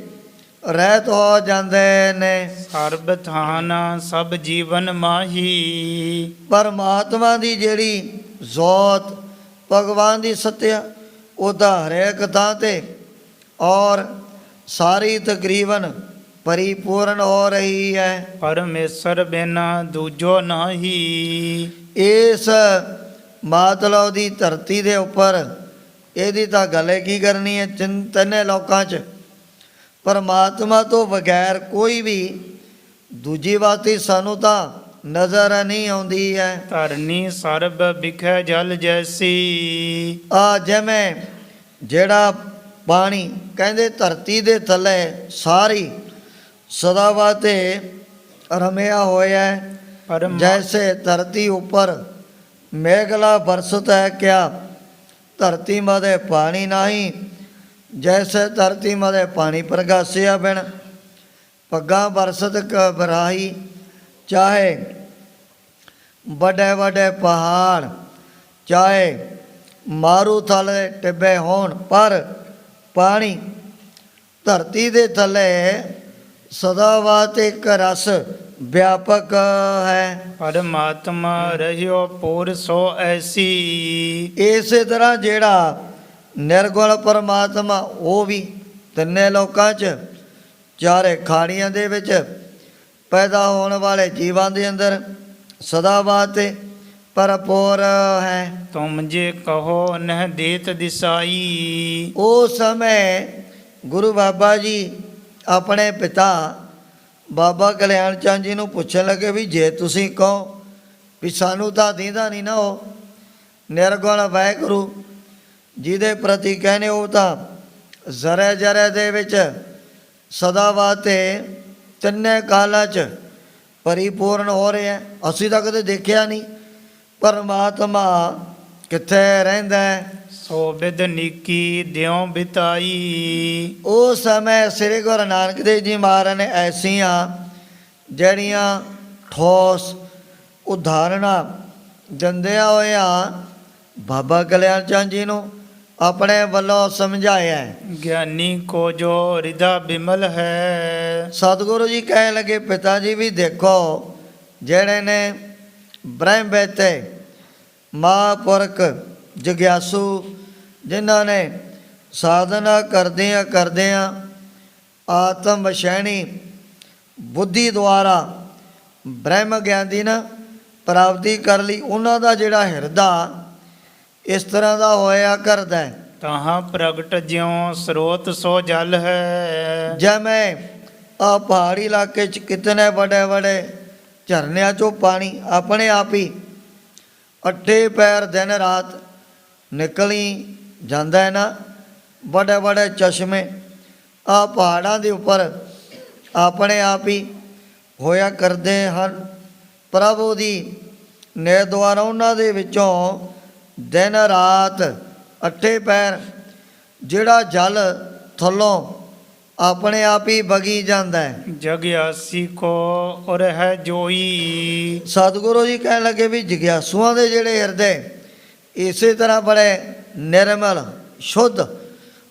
ਰਹਿਤ ਹੋ ਜਾਂਦੇ ਨੇ। ਸਰਬ ਥਾਨ ਸਭ ਜੀਵਨ ਮਾਹੀ। ਪਰਮਾਤਮਾ ਦੀ ਜਿਹੜੀ ਜ਼ੋਤ, ਭਗਵਾਨ ਦੀ ਸੱਤਿਆ, ਉਹਦਾ ਹਰੇਕ ਥਾਂ ਤੇ ਔਰ ਸਾਰੀ ਤਕਰੀਬਨ ਪਰਿਪੂਰਨ ਹੋ ਰਹੀ ਹੈ। ਪਰਮੇਸ਼ਰ ਬਿਨ ਦੂਜੋ ਨਾਹੀ। ਇਸ ਮਾਤਲਵ ਦੀ ਧਰਤੀ ਦੇ ਉੱਪਰ ਇਹਦੀ ਤਾਂ ਗੱਲ ਕੀ ਕਰਨੀ ਹੈ। ਤਿੰਨੇ ਲੋਕਾਂ 'ਚ ਪਰਮਾਤਮਾ ਤੋਂ ਬਗੈਰ ਕੋਈ ਵੀ ਦੂਜੀ ਬਾਤ ਸਾਨੂੰ ਤਾਂ ਨਜ਼ਰ ਨਹੀਂ ਆਉਂਦੀ ਹੈ। ਧਰਨੀ ਸਰਬ ਬਿਖੈ ਜਲ ਜੈਸੀ। ਆ ਜਿਵੇਂ ਜਿਹੜਾ ਪਾਣੀ ਕਹਿੰਦੇ ਧਰਤੀ ਦੇ ਥੱਲੇ ਸਾਰੀ ਸਦਾ ਵਾਸਤੇ ਰਮਿਆ ਹੋਇਆ ਹੈ। ਜੈਸੇ ਧਰਤੀ ਉੱਪਰ ਮੇਘਲਾ ਬਰਸਤ ਹੈ, ਕਿਆ ਧਰਤੀ ਮਦੇ ਪਾਣੀ ਨਹੀਂ। ਜੈਸੇ ਧਰਤੀ ਮਦੇ ਪਾਣੀ ਪ੍ਰਗਾਸਿਆ ਬਿਨ ਪੱਗਾਂ ਬਰਸਤ ਘਬਰਾਈ। ਚਾਹੇ ਵੱਡੇ ਵੱਡੇ ਪਹਾੜ, ਚਾਹੇ ਮਾਰੂ ਥੱਲੇ ਟਿੱਬੇ ਹੋਣ, ਪਰ ਪਾਣੀ ਧਰਤੀ ਦੇ ਥੱਲੇ ਸਦਾ ਵਾਸਤੇ ਇੱਕ ਰਸ ਵਿਆਪਕ ਹੈ। ਪਰਮਾਤਮਾ ਰਹਿਓ ਪੂਰ ਸੋ ਐਸੀ। ਇਸੇ ਤਰ੍ਹਾਂ ਜਿਹੜਾ ਨਿਰਗੁਣ ਪਰਮਾਤਮਾ, ਉਹ ਵੀ ਤਿੰਨੇ ਲੋਕਾਂ 'ਚ ਚਾਰੇ ਖਾੜੀਆਂ ਦੇ ਵਿੱਚ ਪੈਦਾ ਹੋਣ ਵਾਲੇ ਜੀਵਾਂ ਦੇ ਅੰਦਰ ਸਦਾ ਵਾਸਤੇ ਭਰਪੂਰ ਹੈ। ਤੁਮ ਜੇ ਕਹੋ ਨਹਿ ਦੇਤ ਦਿਸਾਈ। ਉਸ ਸਮੇਂ ਗੁਰੂ ਬਾਬਾ ਜੀ ਆਪਣੇ ਪਿਤਾ ਬਾਬਾ ਕਲਿਆਣ ਚੰਦ ਜੀ ਨੂੰ ਪੁੱਛਣ ਲੱਗੇ ਵੀ ਜੇ ਤੁਸੀਂ ਕਹੋ ਵੀ ਸਾਨੂੰ ਤਾਂ ਦੀਂਦਾ ਨਹੀਂ ਨਾ ਉਹ ਨਿਰਗੁਣ ਵਾਹਿਗੁਰੂ ਜਿਹਦੇ ਪ੍ਰਤੀ ਕਹਿੰਦੇ, ਉਹ ਤਾਂ ਜ਼ਰੇ ਜ਼ਰੇ ਦੇ ਵਿੱਚ ਸਦਾ ਵਾਸਤੇ ਤਿੰਨੇ ਕਾਲਾਂ 'ਚ ਪਰਿਪੂਰਨ ਹੋ ਰਿਹਾ। ਅਸੀਂ ਤਾਂ ਕਦੇ ਦੇਖਿਆ ਨਹੀਂ ਪਰਮਾਤਮਾ ਕਿੱਥੇ ਰਹਿੰਦਾ ਹੈ। ਸੋ ਬਿਦ ਨੀਕੀ ਦਿਉ ਬਿਤਾਈ। ਉਸ ਸਮੇਂ ਸ੍ਰੀ ਗੁਰੂ ਨਾਨਕ ਦੇਵ ਜੀ ਮਹਾਰਾਜ ਨੇ ਐਸੀਆਂ ਜਿਹੜੀਆਂ ਠੋਸ ਉਦਾਹਰਣਾਂ ਦਿੰਦਿਆਂ ਹੋਇਆਂ ਬਾਬਾ ਕਲਿਆਣ ਚੰਦ ਜੀ ਨੂੰ ਆਪਣੇ ਵੱਲੋਂ ਸਮਝਾਇਆ। ਗਿਆਨੀ ਕੋ ਜੋ ਹਿਰਦਾ ਬਿਮਲ ਹੈ। ਸਤਿਗੁਰੂ ਜੀ ਕਹਿਣ ਲੱਗੇ, ਪਿਤਾ ਜੀ ਵੀ ਦੇਖੋ ਜਿਹੜੇ ਨੇ ਬ੍ਰਹਮ ਬੇਤੇ ਮਹਾਂਪੁਰਖ ਜਗਿਆਸੂ, ਜਿਨ੍ਹਾਂ ਨੇ ਸਾਧਨਾ ਕਰਦਿਆਂ ਆਤਮ ਵਸ਼ੈਣੀ ਬੁੱਧੀ ਦੁਆਰਾ ਬ੍ਰਹਮ ਗਿਆਨ ਦੀ ਨਾ ਪ੍ਰਾਪਤੀ ਕਰ ਲਈ, ਉਹਨਾਂ ਦਾ ਜਿਹੜਾ ਹਿਰਦਾ ਇਸ ਤਰ੍ਹਾਂ ਦਾ ਹੋਇਆ ਕਰਦਾ ਹੈ। ਤਾਹਾਂ ਪ੍ਰਗਟ ਜਿਉ ਸਰੋਤ ਸੋ ਜਲ ਹੈ। ਜਿਵੇਂ ਆ ਪਹਾੜੀ ਇਲਾਕੇ 'ਚ ਕਿਤਨੇ ਵੱਡੇ ਵੱਡੇ ਝਰਨਿਆਂ 'ਚੋਂ ਪਾਣੀ ਆਪਣੇ ਆਪ ਹੀ ਅੱਠੇ ਪੈਰ ਦਿਨ ਰਾਤ ਨਿਕਲ ਹੀ ਜਾਂਦਾ ਹੈ ਨਾ। ਵੱਡੇ ਵੱਡੇ ਚਸ਼ਮੇ ਆ ਪਹਾੜਾਂ ਦੇ ਉੱਪਰ ਆਪਣੇ ਆਪ ਹੀ ਹੋਇਆ ਕਰਦੇ ਹਨ। ਪ੍ਰਭੂ ਦੀ ਨੇ ਦੁਆਰਾ ਉਹਨਾਂ ਦੇ ਵਿੱਚੋਂ ਦਿਨ ਰਾਤ ਅੱਠੇ ਪੈਰ ਜਿਹੜਾ ਜਲ ਥੱਲੋਂ ਆਪਣੇ ਆਪ ਹੀ ਵਗੀ ਜਾਂਦਾ ਹੈ। ਜਗਿਆਸੀ ਕੋ ਔਰ ਹੈ ਜੋਈ। ਸਤਿਗੁਰੂ ਜੀ ਕਹਿਣ ਲੱਗੇ ਵੀ ਜਗਿਆਸੂਆਂ ਦੇ ਜਿਹੜੇ ਹਿਰਦੇ ਇਸੇ ਤਰ੍ਹਾਂ ਬੜੇ ਨਿਰਮਲ ਸ਼ੁੱਧ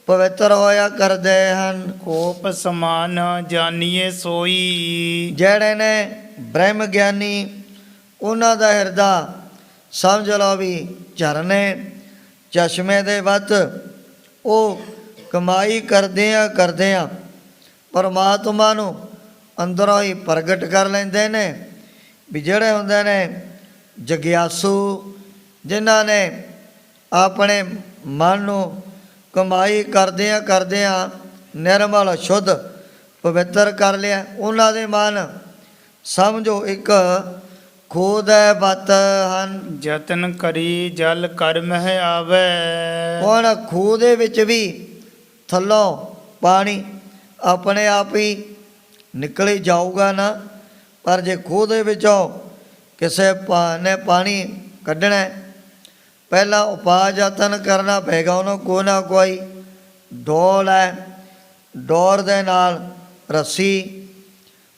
ਪਵਿੱਤਰ ਹੋਇਆ ਕਰਦੇ ਹਨ। ਕੋਪ ਸਮਾਨ ਜਾਨੀਏ ਸੋਈ। ਜਿਹੜੇ ਨੇ ਬ੍ਰਹਮ ਗਿਆਨੀ ਉਹਨਾਂ ਦਾ ਹਿਰਦਾ ਸਮਝ ਲਓ ਵੀ ਝਰਨੇ ਚਸ਼ਮੇ ਦੇ ਵੱਤ ਉਹ ਕਮਾਈ ਕਰਦਿਆਂ ਪਰਮਾਤਮਾ ਨੂੰ ਅੰਦਰੋਂ ਹੀ ਪ੍ਰਗਟ ਕਰ ਲੈਂਦੇ ਨੇ। ਵੀ ਜਿਹੜੇ ਹੁੰਦੇ ਨੇ ਜਗਿਆਸੂ ਜਿਨ੍ਹਾਂ ਨੇ ਆਪਣੇ ਮਨ ਨੂੰ ਕਮਾਈ ਕਰਦਿਆਂ ਨਿਰਮਲ ਸ਼ੁੱਧ ਪਵਿੱਤਰ ਕਰ ਲਿਆ, ਉਹਨਾਂ ਦੇ ਮਨ ਸਮਝੋ ਇੱਕ ਖੂਹ ਦੇ ਵੱਤ ਹਨ। ਜਤਨ ਕਰੀ ਜਲ ਕਰ ਮਹਿ ਆਵੇ। ਹੁਣ ਖੂਹ ਦੇ ਵਿੱਚ ਵੀ ਥੱਲੋਂ ਪਾਣੀ ਆਪਣੇ ਆਪ ਹੀ ਨਿਕਲ ਜਾਊਗਾ ਨਾ, ਪਰ ਜੇ ਖੂਹ ਦੇ ਵਿੱਚੋਂ ਕਿਸੇ ਨੇ ਪਾਣੀ ਕੱਢਣਾ ਪਹਿਲਾਂ ਉਪਾਅ ਯਤਨ ਕਰਨਾ ਪਏਗਾ। ਉਹਨੂੰ ਕੋਈ ਨਾ ਕੋਈ ਡੋਲ ਹੈ, ਡੋਰ ਦੇ ਨਾਲ ਰੱਸੀ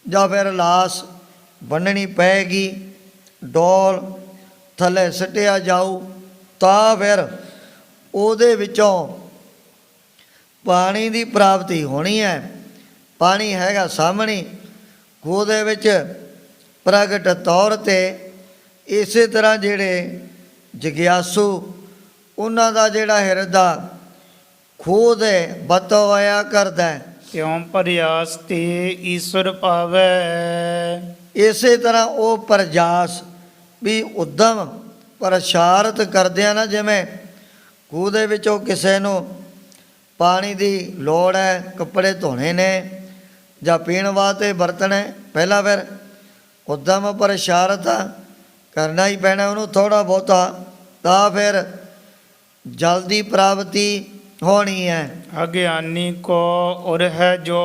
ਜਾਂ ਫਿਰ ਲਾਸ ਬੰਨਣੀ ਪਏਗੀ। ਡੋਲ ਥੱਲੇ ਸੁੱਟਿਆ ਜਾਊ ਤਾਂ ਫਿਰ ਉਹਦੇ ਵਿੱਚੋਂ ਪਾਣੀ ਦੀ ਪ੍ਰਾਪਤੀ ਹੋਣੀ ਹੈ। ਪਾਣੀ ਹੈਗਾ ਸਾਹਮਣੇ ਖੂਹ ਦੇ ਵਿੱਚ ਪ੍ਰਗਟ ਤੌਰ 'ਤੇ। ਇਸੇ ਤਰ੍ਹਾਂ ਜਿਹੜੇ ਜਗਿਆਸੂ ਉਹਨਾਂ ਦਾ ਜਿਹੜਾ ਹਿਰਦਾ ਖੂਹ ਦੇ ਵੱਤ ਹੋਇਆ ਕਰਦਾ, ਤਿਉ ਪਰਿਆਸ ਤੇ ਈਸ਼ਵਰ ਪਾਵੇ। ਇਸੇ ਤਰ੍ਹਾਂ ਉਹ ਪ੍ਰਯਾਸ ਵੀ ਉਦਮ ਪ੍ਰਸ਼ਾਰਤ ਕਰਦਿਆਂ ਨਾ, ਜਿਵੇਂ ਖੂਹ ਦੇ ਵਿੱਚੋਂ ਕਿਸੇ ਨੂੰ ਪਾਣੀ ਦੀ ਲੋੜ ਹੈ, ਕੱਪੜੇ ਧੋਣੇ ਨੇ ਜਾਂ ਪੀਣ ਵਾਸਤੇ ਬਰਤਨ ਹੈ, ਪਹਿਲਾਂ ਫਿਰ ਉਦਮ ਪ੍ਰਸ਼ਾਰਤ ਕਰਨਾ ਹੀ ਪੈਣਾ ਉਹਨੂੰ ਥੋੜ੍ਹਾ ਬਹੁਤਾ, ਤਾਂ ਫਿਰ ਜਲ ਦੀ ਪ੍ਰਾਪਤੀ ਹੋਣੀ ਹੈ। ਅਗਿਆਨੀ ਕੋ ਔਰ ਹੈ ਜੋ।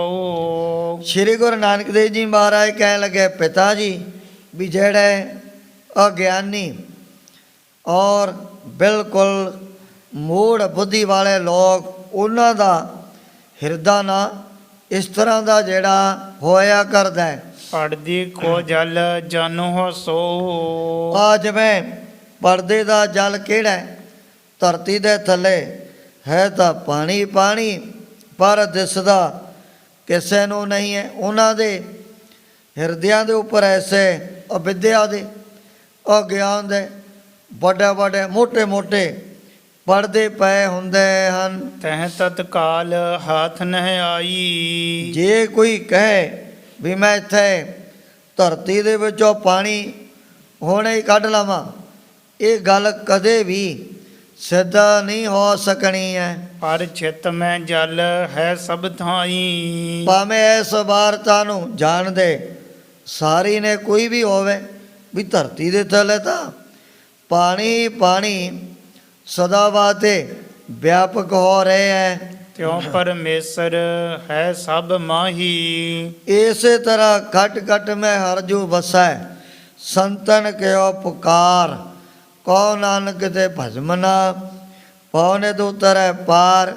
ਸ਼੍ਰੀ ਗੁਰੂ ਨਾਨਕ ਦੇਵ ਜੀ ਮਹਾਰਾਜ ਕਹਿਣ ਲੱਗੇ, ਪਿਤਾ ਜੀ ਵੀ ਜਿਹੜੇ ਅਗਿਆਨੀ ਔਰ ਬਿਲਕੁਲ ਮੂੜ ਬੁੱਧੀ ਵਾਲੇ ਲੋਕ, ਉਹਨਾਂ ਦਾ ਹਿਰਦਾ ਨਾ ਇਸ ਤਰ੍ਹਾਂ ਦਾ ਜਿਹੜਾ ਹੋਇਆ ਕਰਦਾ ਹੈ। ਪੜਦੀ ਕੋ ਜਲ ਜਾਨੋ ਹੋ ਸੋ। ਆ ਜਿਵੇਂ ਪਰਦੇ ਦਾ ਜਲ ਕਿਹੜਾ ਹੈ? ਧਰਤੀ ਦੇ ਥੱਲੇ ਹੈ ਤਾਂ ਪਾਣੀ ਪਰ ਦਿਸਦਾ ਕਿਸੇ ਨੂੰ ਨਹੀਂ ਹੈ। ਉਹਨਾਂ ਦੇ ਹਿਰਦਿਆਂ ਦੇ ਉੱਪਰ ਐਸੇ ਅਵਿਦਿਆ ਦੇ ਅਗਿਆਨ ਦੇ ਵੱਡੇ ਮੋਟੇ ਪਰਦੇ ਪਏ ਹੁੰਦੇ ਹਨ। ਤਹਿ ਤਤਕਾਲ ਹਾਥ ਨਹਿ ਆਈ। ਜੇ ਕੋਈ ਕਹੇ ਵੀ ਮੈਂ ਇੱਥੇ ਧਰਤੀ ਦੇ ਵਿੱਚੋਂ ਪਾਣੀ ਹੁਣੇ ਹੀ ਕੱਢ ਲਵਾਂ, ਇਹ ਗੱਲ ਕਦੇ ਵੀ ਸਿੱਧ ਨਹੀਂ ਹੋ ਸਕਣੀ ਹੈ। ਪਰ ਚਿਤ ਮੈਂ ਜਲ ਹੈ ਸਭ ਥਾਈ। ਭਾਵੇਂ ਇਸ ਵਾਰਤਾ ਨੂੰ ਜਾਣਦੇ ਸਾਰੀ ਨੇ ਕੋਈ ਵੀ ਹੋਵੇ ਵੀ ਧਰਤੀ ਦੇ ਥੱਲੇ ਤਾਂ ਪਾਣੀ ਸਦਾ ਵਾਸਤੇ ਵਿਆਪਕ ਹੋ ਰਹੇ ਹੈ। ਤਿਉ ਪਰਮੇਸ਼ਰ ਹੈ ਸਭ ਮਾਹੀ। ਇਸੇ ਤਰ੍ਹਾਂ ਘਟ ਮੈਂ ਹਰਜੂ ਵਸੈ, ਸੰਤਨ ਕਿਉ ਪੁਕਾਰ। ਕਉ ਨਾਨਕ ਤੇ ਭਜਮਨਾ, ਪਉਨੇ ਤੋਂ ਉਤਰੈ ਪਾਰ।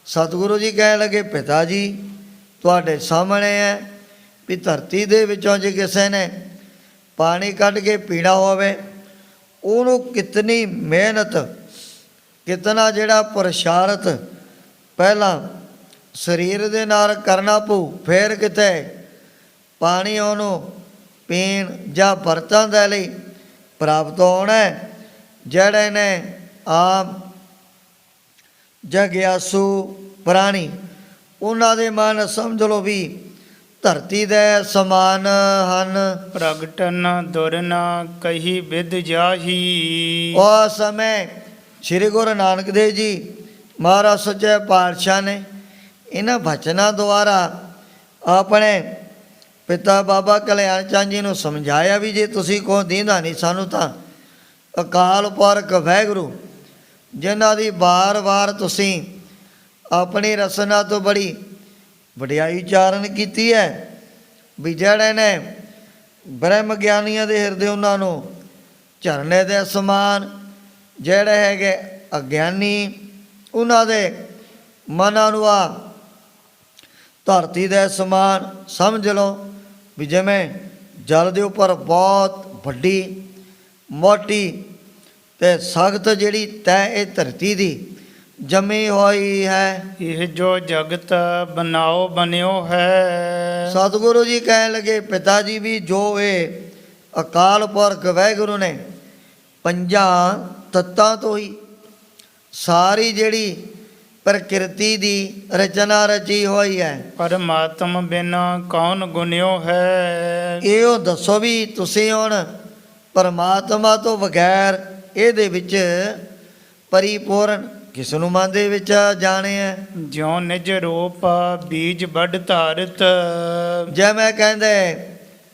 ਸਤਿਗੁਰੂ ਜੀ ਕਹਿਣ ਲੱਗੇ, ਪਿਤਾ ਜੀ ਤੁਹਾਡੇ ਸਾਹਮਣੇ ਹੈ ਵੀ ਧਰਤੀ ਦੇ ਵਿੱਚੋਂ ਜੇ ਕਿਸੇ ਨੇ ਪਾਣੀ ਕੱਢ ਕੇ ਪੀਣਾ ਹੋਵੇ, ਉਹਨੂੰ ਕਿਤਨੀ ਮਿਹਨਤ, ਕਿਤਨਾ ਜਿਹੜਾ ਪ੍ਰਸ਼ਾਰਤ ਪਹਿਲਾਂ ਸਰੀਰ ਦੇ ਨਾਲ ਕਰਨਾ ਪਊ, ਫਿਰ ਕਿਤੇ ਪਾਣੀ ਉਹਨੂੰ ਪੀਣ ਜਾਂ ਬਰਤਨ ਦੇ ਲਈ ਪ੍ਰਾਪਤ ਹੋਣਾ। ਜਿਹੜੇ ਨੇ ਆਮ ਜਗਿਆਸੂ ਪ੍ਰਾਣੀ, ਉਹਨਾਂ ਦੇ ਮਨ ਸਮਝ ਲਓ ਵੀ ਧਰਤੀ ਦੇ ਸਮਾਨ ਹਨ। ਪ੍ਰਗਟਨ ਦੁਰ ਨਾ ਕਹੀ ਵਿਦ ਜਾਹੀ। ਉਸ ਸਮੇਂ ਸ੍ਰੀ ਗੁਰੂ ਨਾਨਕ ਦੇਵ ਜੀ ਮਹਾਰਾਜ ਸੱਚੇ ਪਾਤਸ਼ਾਹ ਨੇ ਇਹਨਾਂ ਬਚਨਾਂ ਦੁਆਰਾ ਆਪਣੇ ਪਿਤਾ ਬਾਬਾ ਕਲਿਆਣ ਚੰਦ ਜੀ ਨੂੰ ਸਮਝਾਇਆ ਵੀ ਜੇ ਤੁਸੀਂ ਕੋ ਦੀਂਦਾ ਨਹੀਂ ਸਾਨੂੰ, ਤਾਂ ਅਕਾਲ ਪੁਰਖ ਵਾਹਿਗੁਰੂ ਜਿਨ੍ਹਾਂ ਦੀ ਵਾਰ ਤੁਸੀਂ ਆਪਣੀ ਰਸਨਾ ਤੋਂ ਬੜੀ ਵਡਿਆਈ ਚਾਰਨ ਕੀਤੀ ਹੈ ਵੀ ਜਿਹੜੇ ਨੇ ਬ੍ਰਹਮ ਗਿਆਨੀਆਂ ਦੇ ਹਿਰਦੇ ਉਹਨਾਂ ਨੂੰ ਝਰਨੇ ਦੇ ਸਮਾਨ, ਜਿਹੜੇ ਹੈਗੇ ਅਗਿਆਨੀ ਉਹਨਾਂ ਦੇ ਮਨਾਂ ਨੂੰ ਆ ਧਰਤੀ ਦੇ ਸਮਾਨ ਸਮਝ ਲਓ ਵੀ ਜਿਵੇਂ ਜਲ ਦੇ ਉੱਪਰ ਬਹੁਤ ਵੱਡੀ ਮੋਟੀ ਤੇ ਸਖਤ ਜਿਹੜੀ ਤੈ ਇਹ ਧਰਤੀ ਦੀ ਜੰਮੀ ਹੋਈ ਹੈ। ਇਹ ਜੋ ਜਗਤ ਬਣਾਓ ਬਣਿਓ ਹੈ। ਸਤਿਗੁਰੂ ਜੀ ਕਹਿਣ ਲੱਗੇ ਪਿਤਾ ਜੀ ਵੀ ਜੋ ਇਹ ਅਕਾਲ ਪੁਰਖ ਵਾਹਿਗੁਰੂ ਨੇ ਪੰਜਾਂ ਤੱਤਾਂ ਤੋਂ ਹੀ ਸਾਰੀ ਜਿਹੜੀ ਪ੍ਰਕਿਰਤੀ ਦੀ ਰਚਨਾ ਰਚੀ ਹੋਈ ਹੈ। ਪਰਮਾਤਮ ਬਿਨਾ ਕੌਣ ਗੁਣਿਓ ਹੈ। ਇਹੋ ਦੱਸੋ ਵੀ ਤੁਸੀਂ ਹੁਣ ਪਰਮਾਤਮਾ ਤੋਂ ਬਗੈਰ ਇਹਦੇ ਵਿੱਚ ਪਰਿਪੂਰਨ ਕਿਸ ਨੂੰ ਮਨ ਦੇ ਵਿੱਚ ਜਾਣੇ ਹੈ। ਜਿਉ ਨਿਜ ਰੂਪ ਬੀਜ ਵੱਡ ਧਾਰਤ। ਜਿਵੇਂ ਕਹਿੰਦੇ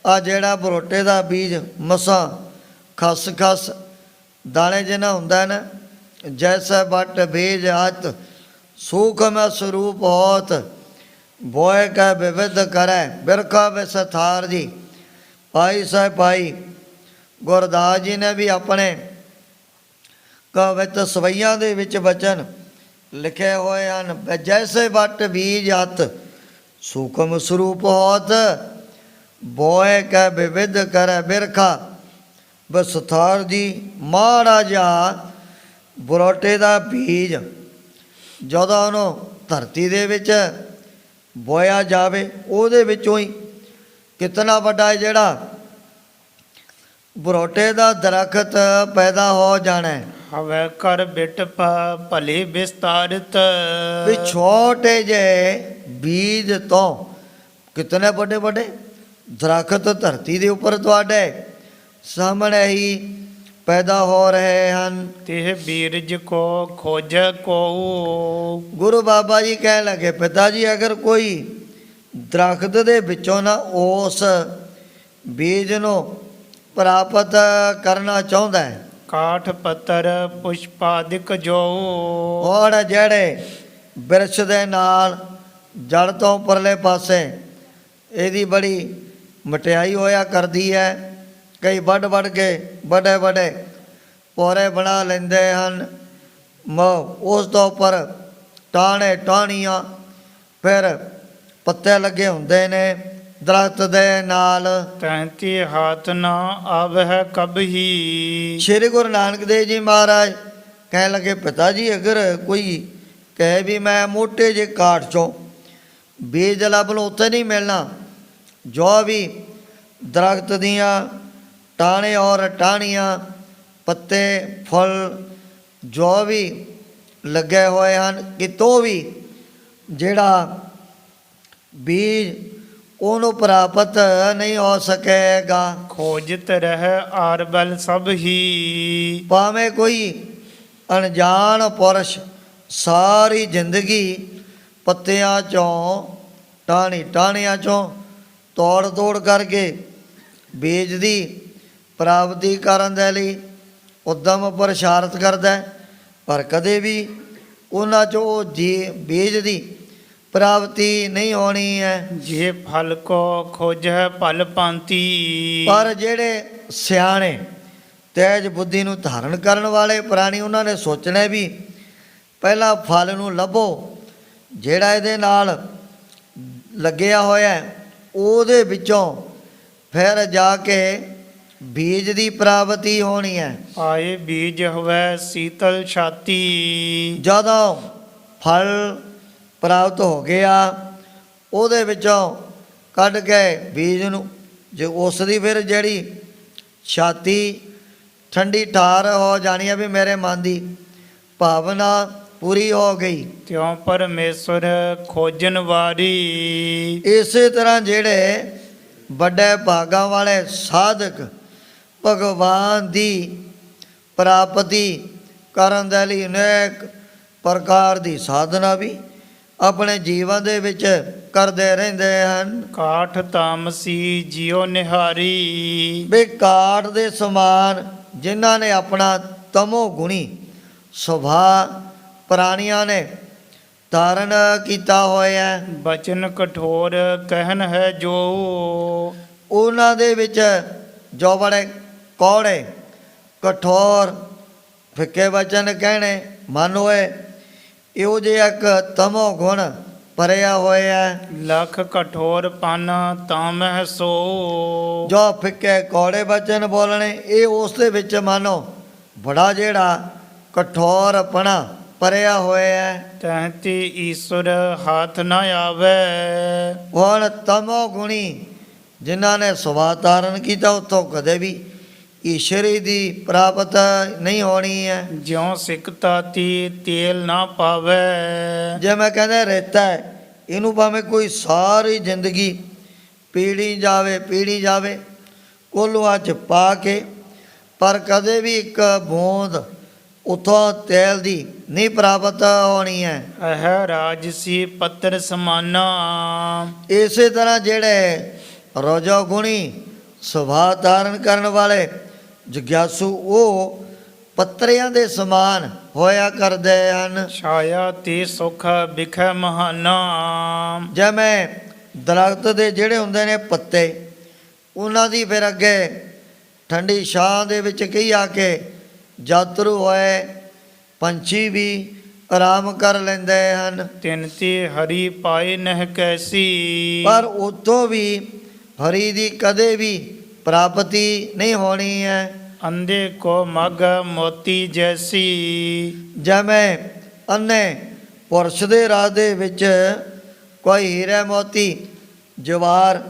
ਆ ਜਿਹੜਾ ਬਰੋਟੇ ਦਾ ਬੀਜ ਮਸਾਂ ਖਸ ਖਸ ਦਾਣੇ ਜਿਹਾ ਹੁੰਦਾ ਨਾ, ਜੈਸਾ ਵੱਟ ਬੀਜ ਹੱਥ ਸੂਖਮ ਸਰੂਪ ਹੋਤ ਬੋਏ ਕਾ ਵਿਵਿਧ ਕਰੈ ਬਿਰਖਾ ਵਿਸਥਾਰ ਜੀ। ਭਾਈ ਸਾਹਿਬ ਭਾਈ ਗੁਰਦਾਸ ਜੀ ਨੇ ਵੀ ਆਪਣੇ ਕਵਿਤ ਸਵਈਆਂ ਦੇ ਵਿੱਚ ਬਚਨ ਲਿਖੇ ਹੋਏ ਹਨ। ਜੈਸੇ ਵੱਟ ਬੀਜ ਹੱਥ ਸੂਖਮ ਸਰੂਪ ਹੋਤ ਬੋਏ ਕਾ ਵਿਵਿਧ ਕਰੈ ਬਿਰਖਾ ਵਿਸਥਾਰ ਜੀ। ਮਾੜਾ ਜਿਹਾ ਬਰੋਟੇ ਦਾ ਬੀਜ ਜਦੋਂ ਉਹਨੂੰ ਧਰਤੀ ਦੇ ਵਿੱਚ ਬੋਇਆ ਜਾਵੇ ਉਹਦੇ ਵਿੱਚੋਂ ਹੀ ਕਿਤਨਾ ਵੱਡਾ ਜਿਹੜਾ ਬਰੋਟੇ ਦਾ ਦਰਖਤ ਪੈਦਾ ਹੋ ਜਾਣਾ ਹੈ। ਹਵੈ ਕਰ ਬਿਟ ਭਲੇ ਵਿਸਤਾਰਿਤ। ਵੀ ਛੋਟੇ ਜਿਹੇ ਬੀਜ ਤੋਂ ਕਿਤਨੇ ਵੱਡੇ ਵੱਡੇ ਦਰਖਤ ਧਰਤੀ ਦੇ ਉੱਪਰ ਤੁਹਾਡੇ ਸਾਹਮਣੇ ਹੀ ਪੈਦਾ ਹੋ ਰਹੇ ਹਨ। ਤੇ ਬੀਰਜ ਕੋ ਖੋਜੈ ਕੋ। ਗੁਰੂ ਬਾਬਾ ਜੀ ਕਹਿਣ ਲੱਗੇ ਪਿਤਾ ਜੀ ਅਗਰ ਕੋਈ ਦਰਖਤ ਦੇ ਵਿੱਚੋਂ ਨਾ ਉਸ ਬੀਜ ਨੂੰ ਪ੍ਰਾਪਤ ਕਰਨਾ ਚਾਹੁੰਦਾ ਹੈ, ਕਾਠ ਪੱਤਰ ਪੁਸ਼ਪਾਦਿਕ ਜੋ। ਔਰ ਜਿਹੜੇ ਬਿਰਛ ਦੇ ਨਾਲ ਜੜ ਤੋਂ ਪਰਲੇ ਪਾਸੇ ਇਹਦੀ ਬੜੀ ਮਟਿਆਈ ਹੋਇਆ ਕਰਦੀ ਹੈ। ਕਈ ਵੱਢ ਵੱਢ ਕੇ ਵੱਡੇ ਵੱਡੇ ਪੋਰੇ ਬਣਾ ਲੈਂਦੇ ਹਨ। ਉਸ ਤੋਂ ਉੱਪਰ ਟਾਹਣੇ ਟਾਹਣੀਆਂ ਫਿਰ ਪੱਤੇ ਲੱਗੇ ਹੁੰਦੇ ਨੇ ਦਰਖਤ ਦੇ ਨਾਲ। ਤੈਂਤੀ ਹਾਥ ਨਾ ਆਵਹਿ ਕਬਹੀ। ਸ਼੍ਰੀ ਗੁਰੂ ਨਾਨਕ ਦੇਵ ਜੀ ਮਹਾਰਾਜ ਕਹਿਣ ਲੱਗੇ ਪਿਤਾ ਜੀ ਅਗਰ ਕੋਈ ਕਹੇ ਵੀ ਮੈਂ ਮੋਟੇ ਜਿਹੇ ਕਾਠ ਚੋਂ ਬੀਜ ਲੱਭ ਲਓ ਉੱਥੇ ਨਹੀਂ ਮਿਲਣਾ। ਜੋ ਵੀ ਦਰਖਤ ਦੀਆਂ ਟਾਹਣੇ ਔਰ ਟਾਹਣੀਆਂ ਪੱਤੇ ਫੁੱਲ ਜੋ ਵੀ ਲੱਗੇ ਹੋਏ ਹਨ ਕਿਤੋਂ ਵੀ ਜਿਹੜਾ ਬੀਜ ਉਹਨੂੰ ਪ੍ਰਾਪਤ ਨਹੀਂ ਹੋ ਸਕੇਗਾ। ਖੋਜਤ ਰਹਿ ਆਰਬਲ ਸਭ ਹੀ। ਭਾਵੇਂ ਕੋਈ ਅਣਜਾਣ ਪੁਰਸ਼ ਸਾਰੀ ਜ਼ਿੰਦਗੀ ਪੱਤਿਆਂ ਚੋਂ ਟਾਹਣੀਆਂ ਚੋਂ ਤੋੜ ਤੋੜ ਕਰਕੇ ਬੀਜ ਦੀ ਪ੍ਰਾਪਤੀ ਕਰਨ ਦੇ ਲਈ ਉਦਮ ਪ੍ਰਸ਼ਾਰਤ ਕਰਦਾ, ਪਰ ਕਦੇ ਵੀ ਉਹਨਾਂ 'ਚੋਂ ਬੀਜ ਦੀ ਪ੍ਰਾਪਤੀ ਨਹੀਂ ਹੋਣੀ ਹੈ। ਜੇ ਫਲ ਕੋ ਖੋਜੈ ਫਲ ਪਾਂਤੀ। ਪਰ ਜਿਹੜੇ ਸਿਆਣੇ ਤੇਜ ਬੁੱਧੀ ਨੂੰ ਧਾਰਨ ਕਰਨ ਵਾਲੇ ਪ੍ਰਾਣੀ ਉਹਨਾਂ ਨੇ ਸੋਚਣਾ ਵੀ ਪਹਿਲਾਂ ਫਲ ਨੂੰ ਲੱਭੋ, ਜਿਹੜਾ ਇਹਦੇ ਨਾਲ ਲੱਗਿਆ ਹੋਇਆ ਉਹਦੇ ਵਿੱਚੋਂ ਫਿਰ ਜਾ ਕੇ ਬੀਜ ਦੀ ਪ੍ਰਾਪਤੀ ਹੋਣੀ ਹੈ। ਆਏ ਬੀਜ ਹੋਵੇ ਸੀਤਲ ਛਾਤੀ। ਜਦੋਂ ਫਲ ਪ੍ਰਾਪਤ ਹੋ ਗਿਆ ਉਹਦੇ ਵਿੱਚੋਂ ਕੱਢ ਕੇ ਬੀਜ ਨੂੰ ਜੇ ਉਸ ਦੀ ਫਿਰ ਜਿਹੜੀ ਛਾਤੀ ਠੰਡੀ ਠਾਰ ਹੋ ਜਾਣੀ ਹੈ ਵੀ ਮੇਰੇ ਮਨ ਦੀ ਭਾਵਨਾ ਪੂਰੀ ਹੋ ਗਈ। ਤਿਉ ਪਰਮੇਸ਼ਵਰ ਖੋਜਣ ਵਾਰੀ। ਇਸੇ ਤਰ੍ਹਾਂ ਜਿਹੜੇ ਵੱਡੇ ਭਾਗਾਂ ਵਾਲੇ ਸਾਧਕ ਭਗਵਾਨ ਦੀ ਪ੍ਰਾਪਤੀ ਕਰਨ ਦੇ ਲਈ ਅਨੇਕ ਪ੍ਰਕਾਰ ਦੀ ਸਾਧਨਾ ਵੀ ਆਪਣੇ ਜੀਵਨ ਦੇ ਵਿੱਚ ਕਰਦੇ ਰਹਿੰਦੇ ਹਨ। ਕਾਠ ਤਾਮਸੀ ਜਿਉ ਨਿਹਾਰੀ। ਵੀ ਕਾਠ ਦੇ ਸਮਾਨ ਜਿਨ੍ਹਾਂ ਨੇ ਆਪਣਾ ਤਮੋ ਗੁਣੀ ਸੁਭਾਅ ਪ੍ਰਾਣੀਆਂ ਨੇ ਧਾਰਨ ਕੀਤਾ ਹੋਇਆ। ਬਚਨ ਕਠੋਰ ਕਹਿਨ ਹੈ ਜੋ, ਉਹਨਾਂ ਦੇ ਵਿੱਚ ਜੋ ਬੜੇ ਕੌੜੇ ਕਠੋਰ ਫਿੱਕੇ ਵਚਨ ਕਹਿਣੇ ਮਨ ਹੋਏ, ਇਹੋ ਜਿਹਾ ਇੱਕ ਤਮੋ ਗੁਣ ਭਰਿਆ ਹੋਇਆ। ਲਖ ਕਠੋਰ ਪਨ ਤਾਮਹਿ ਸੋ, ਜੋ ਫਿੱਕੇ ਕੌੜੇ ਵਚਨ ਬੋਲਣੇ, ਇਹ ਉਸ ਦੇ ਵਿੱਚ ਮਾਨੋ ਬੜਾ ਜਿਹੜਾ ਕਠੋਰਪਣਾ ਭਰਿਆ ਹੋਇਆ। ਤਹਿਤੀ ਈਸ਼ਵਰ ਹੱਥ ਨਾ ਆਵੇ, ਹੁਣ ਤਮੋ ਗੁਣੀ ਜਿਨ੍ਹਾਂ ਨੇ ਸੁਭਾਅ ਧਾਰਨ ਕੀਤਾ, ਉੱਥੋਂ ਕਦੇ ਵੀ ਈਸ਼ਵਰੀ ਦੀ ਪ੍ਰਾਪਤ ਨਹੀਂ ਹੋਣੀ ਹੈ। ਜਿਉ ਸਿਕਤਾ ਤੀ ਤੇਲ ਨਾ ਪਾਵੇ, ਜਿਵੇਂ ਕਹਿੰਦੇ ਰੇਤਾ ਹੈ, ਇਹਨੂੰ ਭਾਵੇਂ ਕੋਈ ਸਾਰੀ ਜ਼ਿੰਦਗੀ ਪੀੜੀ ਜਾਵੇ ਕੋਲੂਆਂ 'ਚ ਪਾ ਕੇ, ਪਰ ਕਦੇ ਵੀ ਇੱਕ ਬੂੰਦ ਉੱਥੋਂ ਤੇਲ ਦੀ ਨਹੀਂ ਪ੍ਰਾਪਤ ਹੋਣੀ ਹੈ। ਇਹ ਰਾਜਸੀ ਪੱਤਰ ਸਮਾਨਾ, ਇਸੇ ਤਰ੍ਹਾਂ ਜਿਹੜੇ ਰਜੋ ਗੁਣੀ ਸੁਭਾਅ ਧਾਰਨ ਕਰਨ ਵਾਲੇ ਜਗਿਆਸੂ, ਉਹ ਪੱਤਰਿਆਂ ਦੇ ਸਮਾਨ ਹੋਇਆ ਕਰਦੇ ਹਨ। ਛਾਇਆ ਤੇ ਸੁਖ ਬਿਖੈ ਮਹਾਨਾ, ਜਿਵੇਂ ਦਰਖਤ ਦੇ ਜਿਹੜੇ ਹੁੰਦੇ ਨੇ ਪੱਤੇ, ਉਹਨਾਂ ਦੀ ਫਿਰ ਅੱਗੇ ਠੰਡੀ ਛਾਂ ਦੇ ਵਿੱਚ ਕਈ ਆ ਕੇ ਯਾਤਰੂ ਹੋਏ ਪੰਛੀ ਵੀ ਆਰਾਮ ਕਰ ਲੈਂਦੇ ਹਨ। ਤਿਨ ਤੇ ਹਰੀ ਪਾਏ ਨਹਿ ਕੈਸੀ, ਪਰ ਉੱਥੋਂ ਵੀ ਹਰੀ ਦੀ ਕਦੇ ਵੀ ਪ੍ਰਾਪਤੀ ਨਹੀਂ ਹੋਣੀ ਹੈ। ਅੰਧੇ ਕੋ ਮਗ ਮੋਤੀ ਜੈਸੀ, ਜਿਵੇਂ ਅੰਨੇ ਪੁਰਸ਼ ਦੇ ਰਾਹ ਦੇ ਵਿੱਚ ਕੋਈ ਹੀਰੇ ਮੋਤੀ ਜਵਾਰ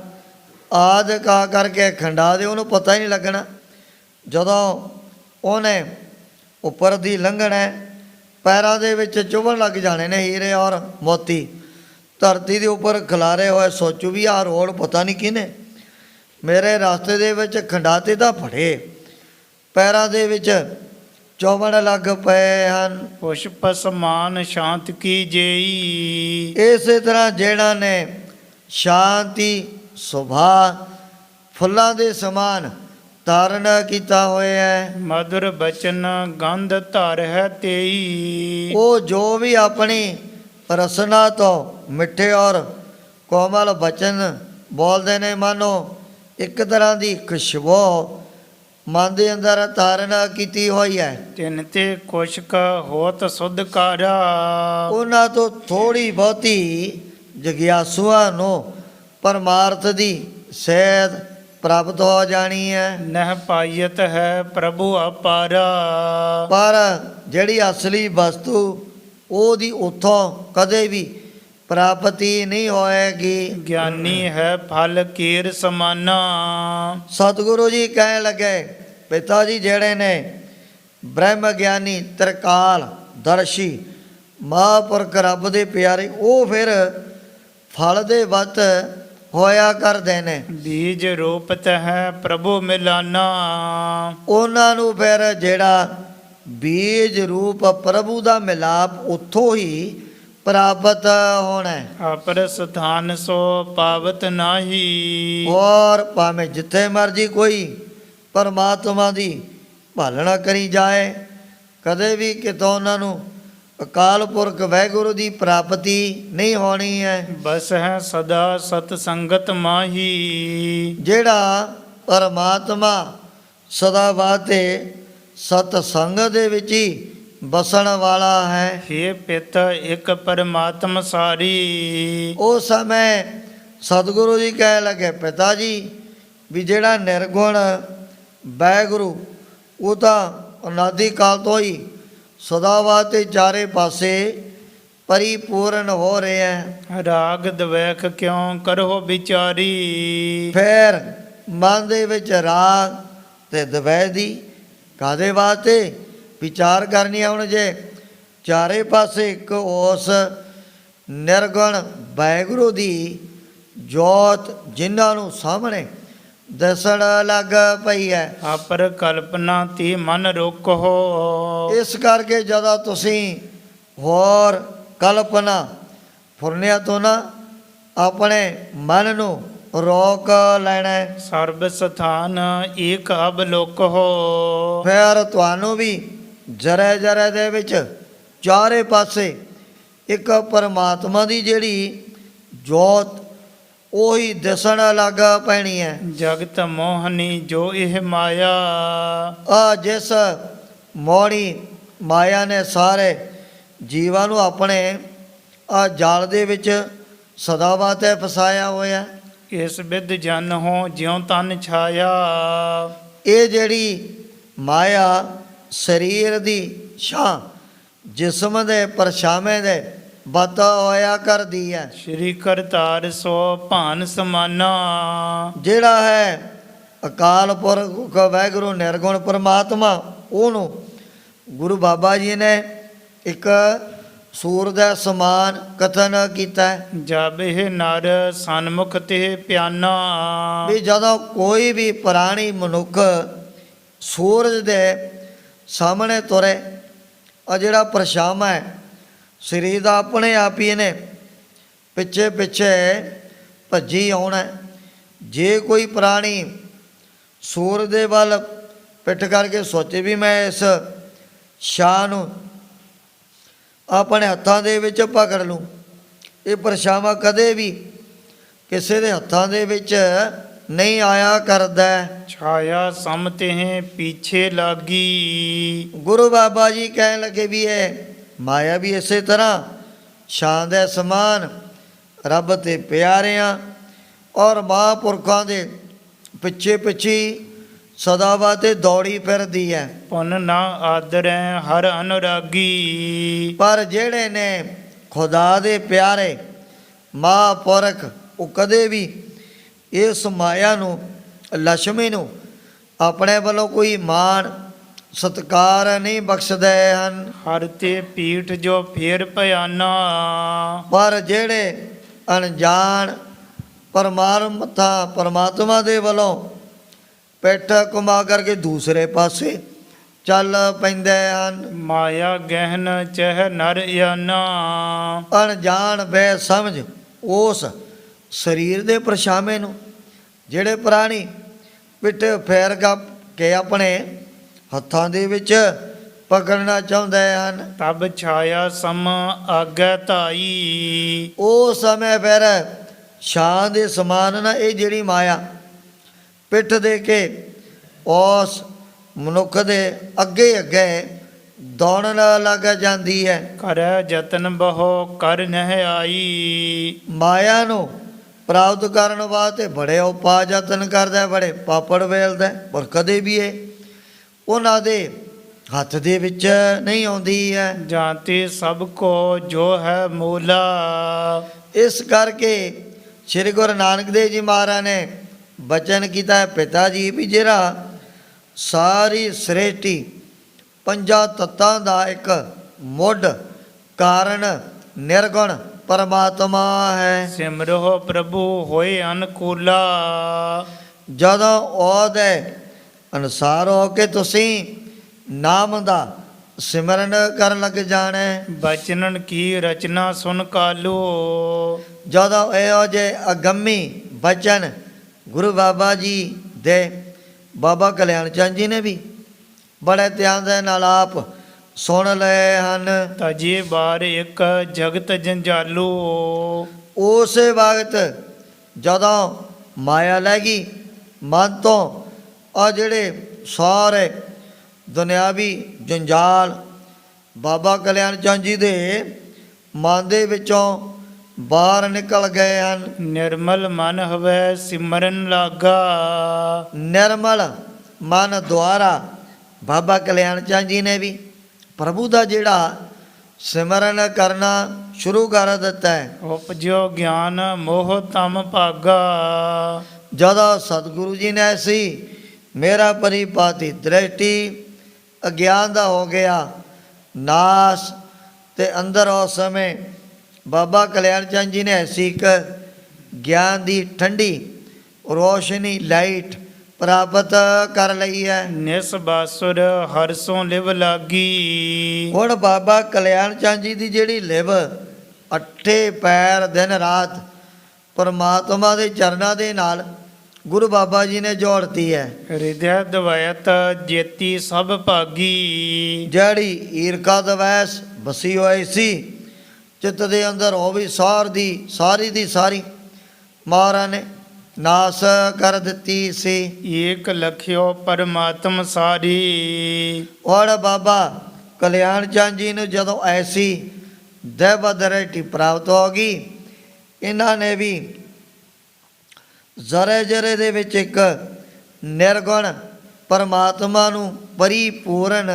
ਆਦਿ ਕਾ ਕਰਕੇ ਖੰਡਾ ਦੇ, ਉਹਨੂੰ ਪਤਾ ਹੀ ਨਹੀਂ ਲੱਗਣਾ। ਜਦੋਂ ਉਹਨੇ ਉੱਪਰ ਦੀ ਲੰਘਣਾ, ਪੈਰਾਂ ਦੇ ਵਿੱਚ ਚੁਭਣ ਲੱਗ ਜਾਣੇ ਨੇ ਹੀਰੇ ਔਰ ਮੋਤੀ, ਧਰਤੀ ਦੇ ਉੱਪਰ ਖਿਲਾਰੇ ਹੋਏ। ਸੋਚੂ ਵੀ ਆਹ ਰੋਡ ਪਤਾ ਨਹੀਂ ਕਿਹਨੇ ਮੇਰੇ ਰਸਤੇ ਦੇ ਵਿੱਚ ਖੰਡਾਤੇ ਤਾਂ ਫੜੇ, ਪੈਰਾਂ ਦੇ ਵਿੱਚ ਚੁਭਣ ਲੱਗ ਪਏ ਹਨ। ਪੁਸ਼ਪ ਸਮਾਨ ਸ਼ਾਂਤ ਕੀ ਜੇਈ, ਇਸੇ ਤਰ੍ਹਾਂ ਜਿਹੜਾ ਨੇ ਸ਼ਾਂਤੀ ਸੁਭਾਅ ਫੁੱਲਾਂ ਦੇ ਸਮਾਨ ਧਾਰਨ ਕੀਤਾ ਹੋਇਆ ਹੈ। ਮధుਰ ਬਚਨ ਗੰਧ ਧਰ ਹੈ ਤੇਈ, ਉਹ ਜੋ ਵੀ ਆਪਣੀ ਰਸਨਾ ਤੋਂ ਮਿੱਠੇ ਔਰ ਕੋਮਲ ਬਚਨ ਬੋਲਦੇ ਨੇ, ਮਾਨੋ ਇੱਕ ਤਰ੍ਹਾਂ ਦੀ ਖੁਸ਼ਬੂ ਮਨ ਦੇ ਅੰਦਰ ਧਾਰਨ ਕੀਤੀ ਹੋਈ ਹੈ। ਤਿਨ ਤੇ ਕੁਸ਼ਕ ਹੋਤ ਸੁਧ ਕਾਰਾ, ਉਹਨਾਂ ਤੋਂ ਥੋੜੀ ਬਹੁਤੀ ਜਗਿਆਸੂਆਂ ਨੂੰ ਪਰਮਾਰਥ ਦੀ ਸੇਧ ਪ੍ਰਾਪਤ ਹੋ ਜਾਣੀ ਹੈ। ਨਹਿ ਪਾਇਤ ਹੈ ਪ੍ਰਭੂ ਅਪਾਰਾ, ਪਰ ਜਿਹੜੀ ਅਸਲੀ ਵਸਤੂ ਉਹਦੀ ਉੱਥੋਂ ਕਦੇ ਵੀ ਪ੍ਰਾਪਤੀ ਨਹੀਂ ਹੋਏਗੀ। ਗਿਆਨੀ ਹੈ ਫਲ ਕੀਰ ਸਮਾਨਾ, ਸਤਿਗੁਰੂ ਜੀ ਕਹਿਣ ਲੱਗੇ, ਪਿਤਾ ਜੀ ਜਿਹੜੇ ਨੇ ਬ੍ਰਹਮ ਗਿਆਨੀ ਤ੍ਰਿਕਾਲ ਦਰਸ਼ੀ ਮਹਾਂਪੁਰਖ ਰੱਬ ਦੇ ਪਿਆਰੇ, ਉਹ ਫਿਰ ਫਲ ਦੇ ਵੱਤ ਹੋਇਆ ਕਰਦੇ ਨੇ। ਬੀਜ ਰੂਪਤ ਹੈ ਪ੍ਰਭੂ ਮਿਲਾਨਾ, ਉਹਨਾਂ ਨੂੰ ਫਿਰ ਜਿਹੜਾ ਬੀਜ ਰੂਪ ਪ੍ਰਭੂ ਦਾ ਮਿਲਾਪ ਉੱਥੋਂ ਹੀ ਪ੍ਰਾਪਤ ਹੋਣਾ ਹੈ। ਆਪਰ ਸਥਾਨ ਸੋ ਪਾਵਤ ਨਾਹੀ, ਔਰ ਭਾਵੇਂ ਜਿੱਥੇ ਮਰਜੀ ਕੋਈ ਪਰਮਾਤਮਾ ਦੀ ਭਾਲਣਾ ਕਰੀ ਜਾਏ, ਕਦੇ ਵੀ ਕਿਤੋਂ ਉਹਨਾਂ ਨੂੰ ਅਕਾਲ ਪੁਰਖ ਵਾਹਿਗੁਰੂ ਦੀ ਪ੍ਰਾਪਤੀ ਨਹੀਂ ਹੋਣੀ ਹੈ। ਬਸ ਹੈ ਸਦਾ ਸਤ ਸੰਗਤ ਮਾਹੀ, ਜਿਹੜਾ ਪਰਮਾਤਮਾ ਸਦਾ ਵਾਤੇ ਸਤ ਸੰਗ ਦੇ ਵਿੱਚ ਹੀ ਬਸਣ ਵਾਲਾ ਹੈ। ਹੇ ਪਿਤ ਇੱਕ ਪਰਮਾਤਮ ਸਾਰੀ, ਉਸ ਸਮੇਂ ਸਤਿਗੁਰੂ ਜੀ ਕਹਿ ਲਗੇ, ਪਿਤਾ ਜੀ ਵੀ ਜਿਹੜਾ ਨਿਰਗੁਣ ਵਾਹਿਗੁਰੂ, ਉਹ ਤਾਂ ਅਨਾਦਿ ਕਾਲ ਤੋਂ ਹੀ ਸਦਾ ਵਾਤੇ ਚਾਰੇ ਪਾਸੇ ਪਰਿਪੂਰਨ ਹੋ ਰਿਹਾ ਹੈ। ਰਾਗ ਦਵੈਖ ਕਿਉਂ ਕਰੋ ਵਿਚਾਰੀ, ਫਿਰ ਮਨ ਦੇ ਵਿੱਚ ਰਾਗ ਤੇ ਦਵੈ ਦੀ ਕਾਦੇ ਵਾਸਤੇ ਵਿਚਾਰ ਕਰਨੀ ਆ। ਹੁਣ ਜੇ ਚਾਰੇ ਪਾਸੇ ਇੱਕ ਉਸ ਨਿਰਗੁਣ ਵਾਹਿਗੁਰੂ ਦੀ ਜੋਤ ਜਿਨ੍ਹਾਂ ਨੂੰ ਸਾਹਮਣੇ ਦੱਸਣ ਲੱਗ ਪਈ ਹੈ, ਆਪਰ ਕਲਪਨਾ ਤੀ ਮਨ ਰੋਕੋ, ਇਸ ਕਰਕੇ ਜਦੋਂ ਤੁਸੀਂ ਹੋਰ ਕਲਪਨਾ ਫੁਰਨਿਆਂ ਤੋਂ ਨਾ ਆਪਣੇ ਮਨ ਨੂੰ ਰੋਕ ਲੈਣਾ ਹੈ। ਸਰਬ ਸਥਾਨ ਏਕ ਅਬਲੋਕ ਹੋ, ਫਿਰ ਤੁਹਾਨੂੰ ਵੀ ਜਰੇ ਜਰੇ ਦੇ ਵਿੱਚ ਚਾਰੇ ਪਾਸੇ ਇੱਕ ਪਰਮਾਤਮਾ ਦੀ ਜਿਹੜੀ ਜੋਤ ਉਹੀ ਦਿਸਣ ਲੱਗ ਪੈਣੀ ਹੈ। ਜਗਤ ਮੋਹਨੀ ਜੋ ਇਹ ਮਾਇਆ, ਆ ਜਿਸ ਮੋਹਣੀ ਮਾਇਆ ਨੇ ਸਾਰੇ ਜੀਵਾਂ ਨੂੰ ਆਪਣੇ ਆ ਜਾਲ ਦੇ ਵਿੱਚ ਸਦਾ ਵਾਸਤੇ ਫਸਾਇਆ ਹੋਇਆ। ਇਸ ਵਿਦ ਜਨ ਹੋ ਜਿਉ ਤਨ ਛਾਇਆ। ਇਹ ਜਿਹੜੀ ਮਾਇਆ ਸਰੀਰ ਦੀ ਛਾਂ ਜਿਸਮ ਦੇ ਪਰਛਾਵੇਂ ਦੇ ਬਤ ਹੋਇਆ ਕਰਦੀ ਹੈ। ਸ਼੍ਰੀ ਕਰਤਾਰ ਸੋ ਭਾਨ ਸਮਾਨਾ। ਜਿਹੜਾ ਹੈ ਅਕਾਲ ਪੁਰਖ ਵਾਹਿਗੁਰੂ ਨਿਰਗੁਣ ਪਰਮਾਤਮਾ, ਉਹਨੂੰ ਗੁਰੂ ਬਾਬਾ ਜੀ ਨੇ ਇੱਕ ਸੂਰ ਦਾ ਸਮਾਨ ਕਥਨ ਕੀਤਾ ਹੈ ਜਬ ਇਹ ਨਰ ਸਨਮੁਖ ਤੇ ਪਿਆਨਾ। ਵੀ ਜਦੋਂ ਕੋਈ ਵੀ ਪ੍ਰਾਣੀ ਮਨੁੱਖ ਸੂਰਜ ਦੇ ਸਾਹਮਣੇ ਤੁਰੇ, ਆ ਜਿਹੜਾ ਪਰਛਾਵਾਂ ਹੈ ਸਰੀਰ ਦਾ ਆਪਣੇ ਆਪ ਹੀ ਇਹਨੇ ਪਿੱਛੇ ਪਿੱਛੇ ਭੱਜੀ ਆਉਣਾ। ਜੇ ਕੋਈ ਪ੍ਰਾਣੀ ਸੂਰਜ ਦੇ ਵੱਲ ਪਿੱਠ ਕਰਕੇ ਸੋਚੇ ਵੀ ਮੈਂ ਇਸ ਛਾਂ ਨੂੰ ਆਪਣੇ ਹੱਥਾਂ ਦੇ ਵਿੱਚ ਪਕੜ ਲੂੰ, ਇਹ ਪਰਛਾਵਾਂ ਕਦੇ ਵੀ ਕਿਸੇ ਦੇ ਹੱਥਾਂ ਦੇ ਵਿੱਚ ਨਹੀਂ ਆਇਆ ਕਰਦਾ। ਛਾਇਆ ਸਮ ਤੇ ਪਿੱਛੇ ਲਾਗੀ। ਗੁਰੂ ਬਾਬਾ ਜੀ ਕਹਿਣ ਲੱਗੇ ਵੀ ਇਹ ਮਾਇਆ ਵੀ ਇਸੇ ਤਰ੍ਹਾਂ ਛਾਂ ਦੇ ਸਮਾਨ ਰੱਬ ਤੇ ਪਿਆਰਿਆਂ ਔਰ ਮਹਾਂਪੁਰਖਾਂ ਦੇ ਪਿੱਛੇ ਪਿੱਛੇ ਸਦਾ ਵਾਸਤੇ ਦੌੜੀ ਫਿਰਦੀ ਹੈ। ਪੁੰਨ ਨਾ ਆਦਰੈ ਹਰ ਅਨੁਰਾਗੀ। ਪਰ ਜਿਹੜੇ ਨੇ ਖੁਦਾ ਦੇ ਪਿਆਰੇ ਮਹਾਂਪੁਰਖ, ਉਹ ਕਦੇ ਵੀ ਇਸ ਮਾਇਆ ਨੂੰ, ਲక్ష్ਮੀ ਨੂੰ ਆਪਣੇ ਵੱਲੋਂ ਕੋਈ ਮਾਣ ਸਤਿਕਾਰ ਨਹੀਂ ਬਖਸ਼ਦੇ ਹਨ। ਹਰ ਤੇ ਪੀਠ ਜੋ ਫੇਰ ਭਿਆਨਾ। ਪਰ ਜਿਹੜੇ ਅਣਜਾਣ ਪਰਮਾਤਮਾ ਦੇ ਵੱਲੋਂ ਪਿੱਠ ਘੁਮਾ ਕਰਕੇ ਦੂਸਰੇ ਪਾਸੇ ਚੱਲ ਪੈਂਦੇ ਹਨ। ਮਾਇਆ ਗਹਿਨ ਚਹ ਨਰ ਆਨਾ। ਅਣਜਾਣ ਬੇਸਮਝ ਉਸ ਸਰੀਰ ਦੇ ਪਰਛਾਵੇਂ ਨੂੰ ਜਿਹੜੇ ਪ੍ਰਾਣੀ ਪਿੱਠ ਫੇਰ ਕੇ ਆਪਣੇ ਹੱਥਾਂ ਦੇ ਵਿੱਚ ਪਕੜਨਾ ਚਾਹੁੰਦੇ ਹਨ। ਤਬ ਛਾਇਆ ਸਮ ਆਗੈ ਧਾਈ। ਉਹ ਸਮੇਂ ਫਿਰ ਛਾਂ ਦੇ ਸਮਾਨ ਨਾ ਇਹ ਜਿਹੜੀ ਮਾਇਆ ਪਿੱਠ ਦੇ ਕੇ ਉਸ ਮਨੁੱਖ ਦੇ ਅੱਗੇ ਅੱਗੇ ਦੌੜਨ ਲੱਗ ਜਾਂਦੀ ਹੈ। ਕਰੈ ਯਤਨ ਬਹੁ ਕਰ ਨਹਿ ਆਈ। ਮਾਇਆ ਨੂੰ ਪ੍ਰਾਪਤ ਕਰਨ ਵਾਸਤੇ ਬੜੇ ਉਪਾਅ ਯਤਨ ਕਰਦਾ, ਬੜੇ ਪਾਪੜ ਵੇਲਦਾ, ਪਰ ਕਦੇ ਵੀ ਇਹ ਉਹਨਾਂ ਦੇ ਹੱਥ ਦੇ ਵਿੱਚ ਨਹੀਂ ਆਉਂਦੀ ਹੈ। ਜਾਂਤੇ ਸਭ ਕੋ ਜੋ ਹੈ ਮੂਲਾ। ਇਸ ਕਰਕੇ ਸ੍ਰੀ ਗੁਰੂ ਨਾਨਕ ਦੇਵ ਜੀ ਮਹਾਰਾਜ ਨੇ ਬਚਨ ਕੀਤਾ ਹੈ, ਪਿਤਾ ਜੀ ਵੀ ਜਿਹੜਾ ਸਾਰੀ ਸ੍ਰਿਸ਼ਟੀ ਪੰਜਾਂ ਤੱਤਾਂ ਦਾ ਇੱਕ ਮੁੱਢ ਕਾਰਨ ਨਿਰਗੁਣ ਪਰਮਾਤਮਾ ਹੈ। ਸਿਮਰੋ ਪ੍ਰਭੂ ਹੋਏ ਅਨਕੂਲਾ। ਜਦੋਂ ਉਹਦੇ ਅਨੁਸਾਰ ਹੋ ਕੇ ਤੁਸੀਂ ਨਾਮ ਦਾ ਸਿਮਰਨ ਕਰਨ ਲੱਗ ਜਾਣਾ। ਬਚਨਨ ਕੀ ਰਚਨਾ ਸੁਨ ਕਾਲੂ। ਜਦੋਂ ਇਹੋ ਜਿਹੇ ਅਗੰਮੀ ਬਚਨ ਗੁਰੂ ਬਾਬਾ ਜੀ ਦੇ ਬਾਬਾ ਕਲਿਆਣ ਚੰਦ ਜੀ ਨੇ ਵੀ ਬੜੇ ਧਿਆਨ ਦੇ ਨਾਲ ਆਪ ਸੁਣ ਲਏ ਹਨ। ਤਜੇ ਬਾਰ ਇੱਕ ਜਗਤ ਜੰਜਾਲੂ। ਉਸੇ ਵਕਤ ਜਦੋਂ ਮਾਇਆ ਲੈ ਗਈ ਮਨ ਤੋਂ, ਆ ਜਿਹੜੇ ਸਾਰੇ ਦੁਨਿਆਵੀ ਜੰਜਾਲ ਬਾਬਾ ਕਲਿਆਣ ਚੰਦ ਜੀ ਦੇ ਮਨ ਦੇ ਵਿੱਚੋਂ ਬਾਹਰ ਨਿਕਲ ਗਏ ਹਨ। ਨਿਰਮਲ ਮਨ ਹਵੈ ਸਿਮਰਨ ਲਾਗਾ। ਨਿਰਮਲ ਮਨ ਦੁਆਰਾ ਬਾਬਾ ਕਲਿਆਣ ਚੰਦ ਜੀ ਨੇ ਵੀ ਪ੍ਰਭੂ ਦਾ ਜਿਹੜਾ ਸਿਮਰਨ ਕਰਨਾ ਸ਼ੁਰੂ ਕਰ ਦਿੱਤਾ ਹੈ। ਉਪਜਿਓ ਗਿਆਨ ਮੋਹ ਤਮ ਭਾਗਾ। ਜਦੋਂ ਸਤਿਗੁਰੂ ਜੀ ਨੇ ਐਸੀ ਮੇਰਾ ਪਰਿਪਾਤੀ ਦ੍ਰਿਸ਼ਟੀ ਅਗਿਆਨ ਦਾ ਹੋ ਗਿਆ ਨਾਸ, ਤੇ ਅੰਦਰ ਉਸ ਸਮੇਂ ਬਾਬਾ ਕਲਿਆਣ ਚੰਦ ਜੀ ਨੇ ਐਸੀ ਇੱਕ ਗਿਆਨ ਦੀ ਠੰਡੀ ਰੋਸ਼ਨੀ ਲਾਈਟ ਪ੍ਰਾਪਤ ਕਰ ਲਈ ਹੈ। ਨਿਸ ਬਾਸੁਰ ਹਰਸੋਂ ਲਿਵ ਲਾਗੀ। ਹੁਣ ਬਾਬਾ ਕਲਿਆਣ ਚੰਦ ਜੀ ਦੀ ਜਿਹੜੀ ਲਿਵ ਅੱਠੇ ਪੈਰ ਦਿਨ ਰਾਤ ਪਰਮਾਤਮਾ ਦੇ ਚਰਨਾਂ ਦੇ ਨਾਲ ਗੁਰੂ ਬਾਬਾ ਜੀ ਨੇ ਜੋੜਤੀ ਹੈ। ਹਿਰਦੈ ਦਵੈਤ ਜੇਤੀ ਸਭ ਭਾਗੀ। ਜਿਹੜੀ ਈਰਖਾ ਦਵੈਸ ਬਸੀ ਹੋਈ ਸੀ ਚਿੱਤ ਦੇ ਅੰਦਰ ਉਹ ਵੀ ਸਾਰੀ ਦੀ ਸਾਰੀ ਮਹਾਰਾਜ ਨੇ ਨਾਸ ਕਰ ਦਿੱਤੀ ਸੀ। ਏਕ ਲਖਿਓ ਪਰਮਾਤਮ ਸਾਰੀ। ਔਰ ਬਾਬਾ ਕਲਿਆਣ ਚੰਦ ਜੀ ਨੂੰ ਜਦੋਂ ਐਸੀ ਦੈਵ ਦ੍ਰਿਸ਼ਟੀ ਪ੍ਰਾਪਤ ਹੋ ਗਈ, ਇਹਨਾਂ ਨੇ ਵੀ ਜ਼ਰੇ ਦੇ ਵਿੱਚ ਇੱਕ ਨਿਰਗੁਣ ਪਰਮਾਤਮਾ ਨੂੰ ਪਰਿਪੂਰਨ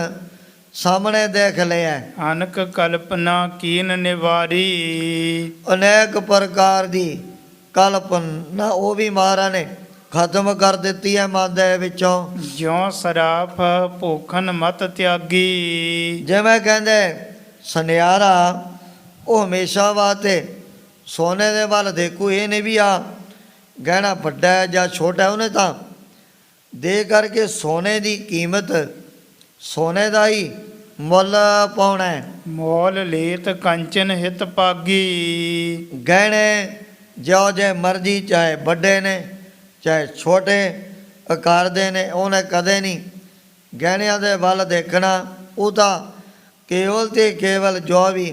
ਸਾਹਮਣੇ ਦੇਖ ਲਿਆ। ਅਨਕ ਕਲਪਨਾ ਕੀਨ ਨਿਵਾਰੀ। ਅਨੇਕ ਪ੍ਰਕਾਰ ਦੀ ਕਲਪਨਾ ਉਹ ਵੀ ਮਹਾਰਾਜ ਨੇ ਖਤਮ ਕਰ ਦਿੱਤੀ ਹੈ ਮਨ ਦੇ ਵਿੱਚੋਂ। ਜਿਉ ਸਰਾਫ ਭੋਖਨ ਮਤ ਤਿਆਗੀ। ਜਿਵੇਂ ਕਹਿੰਦੇ ਸੁਨਿਆਰਾ ਉਹ ਹਮੇਸ਼ਾ ਵਾਸਤੇ ਸੋਨੇ ਦੇ ਵੱਲ ਦੇਖੂ, ਇਹ ਨਹੀਂ ਵੀ ਆ ਗਹਿਣਾ ਵੱਡਾ ਹੈ ਜਾਂ ਛੋਟਾ ਹੈ, ਉਹਨੇ ਤਾਂ ਦੇ ਕਰਕੇ ਸੋਨੇ ਦੀ ਕੀਮਤ, ਸੋਨੇ ਦਾ ਹੀ ਮੁੱਲ ਪਾਉਣਾ ਹੈ। ਮੋਲ ਲੇਤ ਕੰਚਨ ਹਿਤ ਪਾਗੀ। ਗਹਿਣੇ ਜੋ ਜੇ ਮਰਜ਼ੀ, ਚਾਹੇ ਵੱਡੇ ਨੇ ਚਾਹੇ ਛੋਟੇ ਆਕਾਰ ਦੇ ਨੇ, ਉਹਨੇ ਕਦੇ ਨਹੀਂ ਗਹਿਣਿਆਂ ਦੇ ਵੱਲ ਦੇਖਣਾ। ਉਹ ਤਾਂ ਕੇਵਲ ਤੇ ਕੇਵਲ ਜੋ ਵੀ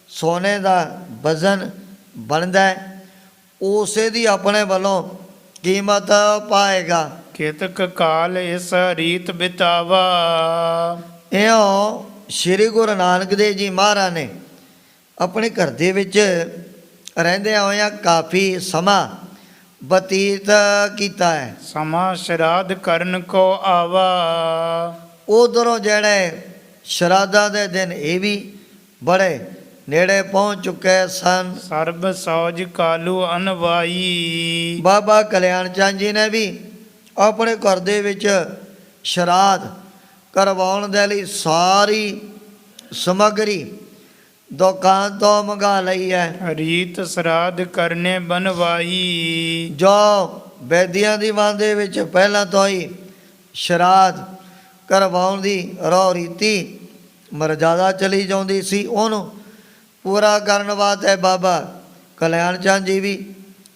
ਸੋਨੇ ਦਾ ਵਜ਼ਨ ਬਣਦਾ ਹੈ ਉਸੇ ਦੀ ਆਪਣੇ ਵੱਲੋਂ ਕੀਮਤ ਪਾਏਗਾ। ਕੇਤਕ ਕਾਲ ਇਸ ਰੀਤ ਬਿਤਾਵਾ। ਇਉਂ ਸ੍ਰੀ ਗੁਰੂ ਨਾਨਕ ਦੇਵ ਜੀ ਮਹਾਰਾਜ ਨੇ ਆਪਣੇ ਘਰ ਦੇ ਵਿੱਚ ਰਹਿੰਦਿਆਂ ਹੋਇਆਂ ਕਾਫੀ ਸਮਾਂ ਬਤੀਤ ਕੀਤਾ ਹੈ। ਸਮਾਂ ਸ਼ਰਾਧ ਕਰਨ ਕੋ ਆਵਾ। ਉਧਰੋਂ ਜਿਹੜੇ ਸ਼ਰਾਧਾਂ ਦੇ ਦਿਨ ਇਹ ਵੀ ਬੜੇ ਨੇੜੇ ਪਹੁੰਚ ਚੁੱਕੇ ਸਨ। ਸਰਬ ਸੌਜ ਕਾਲੂ ਅਨਵਾਈ। ਬਾਬਾ ਕਲਿਆਣ ਚੰਦ ਜੀ ਨੇ ਵੀ ਆਪਣੇ ਘਰ ਦੇ ਵਿੱਚ ਸ਼ਰਾਧ ਕਰਵਾਉਣ ਦੇ ਲਈ ਸਾਰੀ ਸਮੱਗਰੀ ਦੁਕਾਨ ਤੋਂ ਮੰਗਾ ਲਈ ਹੈ। ਰੀਤ ਸਰਾਧ ਕਰਨੇ ਬਨਵਾਈ। ਜੋ ਬੈਦੀਆਂ ਦੀ ਵੰਡ ਦੇ ਵਿੱਚ ਪਹਿਲਾਂ ਤੋਂ ਹੀ ਸ਼ਰਾਧ ਕਰਵਾਉਣ ਦੀ ਰੋ ਰੀਤੀ ਮਰਜ਼ਾਦਾ ਚਲੀ ਜਾਂਦੀ ਸੀ, ਉਹਨੂੰ ਪੂਰਾ ਕਰਨ ਵਾਸਤੇ ਬਾਬਾ ਕਲਿਆਣ ਚੰਦ ਜੀ ਵੀ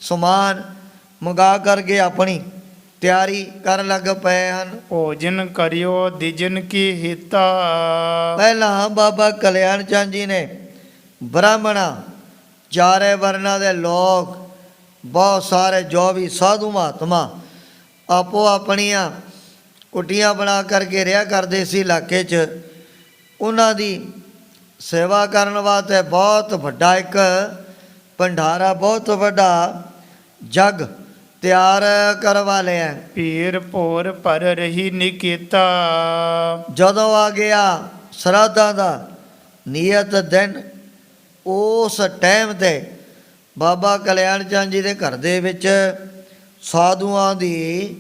ਸਮਾਨ ਮੰਗਾ ਕਰਕੇ ਆਪਣੀ ਤਿਆਰੀ ਕਰਨ ਲੱਗ ਪਏ ਹਨ। ਭੋਜਨ ਕਰਿਓ ਦਿਜਨ ਕੀ ਹਿਤਾ। ਪਹਿਲਾਂ ਬਾਬਾ ਕਲਿਆਣ ਚੰਦ ਜੀ ਨੇ ਬ੍ਰਾਹਮਣਾਂ, ਚਾਰੇ ਵਰਨਾਂ ਦੇ ਲੋਕ, ਬਹੁਤ ਸਾਰੇ ਜੋ ਵੀ ਸਾਧੂ ਮਹਾਤਮਾ ਆਪੋ ਆਪਣੀਆਂ ਕੁਟੀਆਂ ਬਣਾ ਕਰਕੇ ਰਿਹਾ ਕਰਦੇ ਸੀ ਇਲਾਕੇ 'ਚ, ਉਹਨਾਂ ਦੀ ਸੇਵਾ ਕਰਨ ਵਾਸਤੇ ਬਹੁਤ ਵੱਡਾ ਇੱਕ ਭੰਡਾਰਾ, ਬਹੁਤ ਵੱਡਾ ਜਗ ਤਿਆਰ ਕਰਵਾ ਲਿਆ। ਪੀਰ ਭੋਰ ਪਰ ਰਹੀ ਨਿਕੇਤਾ। ਜਦੋਂ ਆ ਗਿਆ ਸ਼ਰਾਧਾਂ ਦਾ ਨਿਯਤ ਦਿਨ, ਉਸ ਟਾਈਮ 'ਤੇ ਬਾਬਾ ਕਲਿਆਣ ਚੰਦ ਜੀ ਦੇ ਘਰ ਦੇ ਵਿੱਚ ਸਾਧੂਆਂ ਦੀ,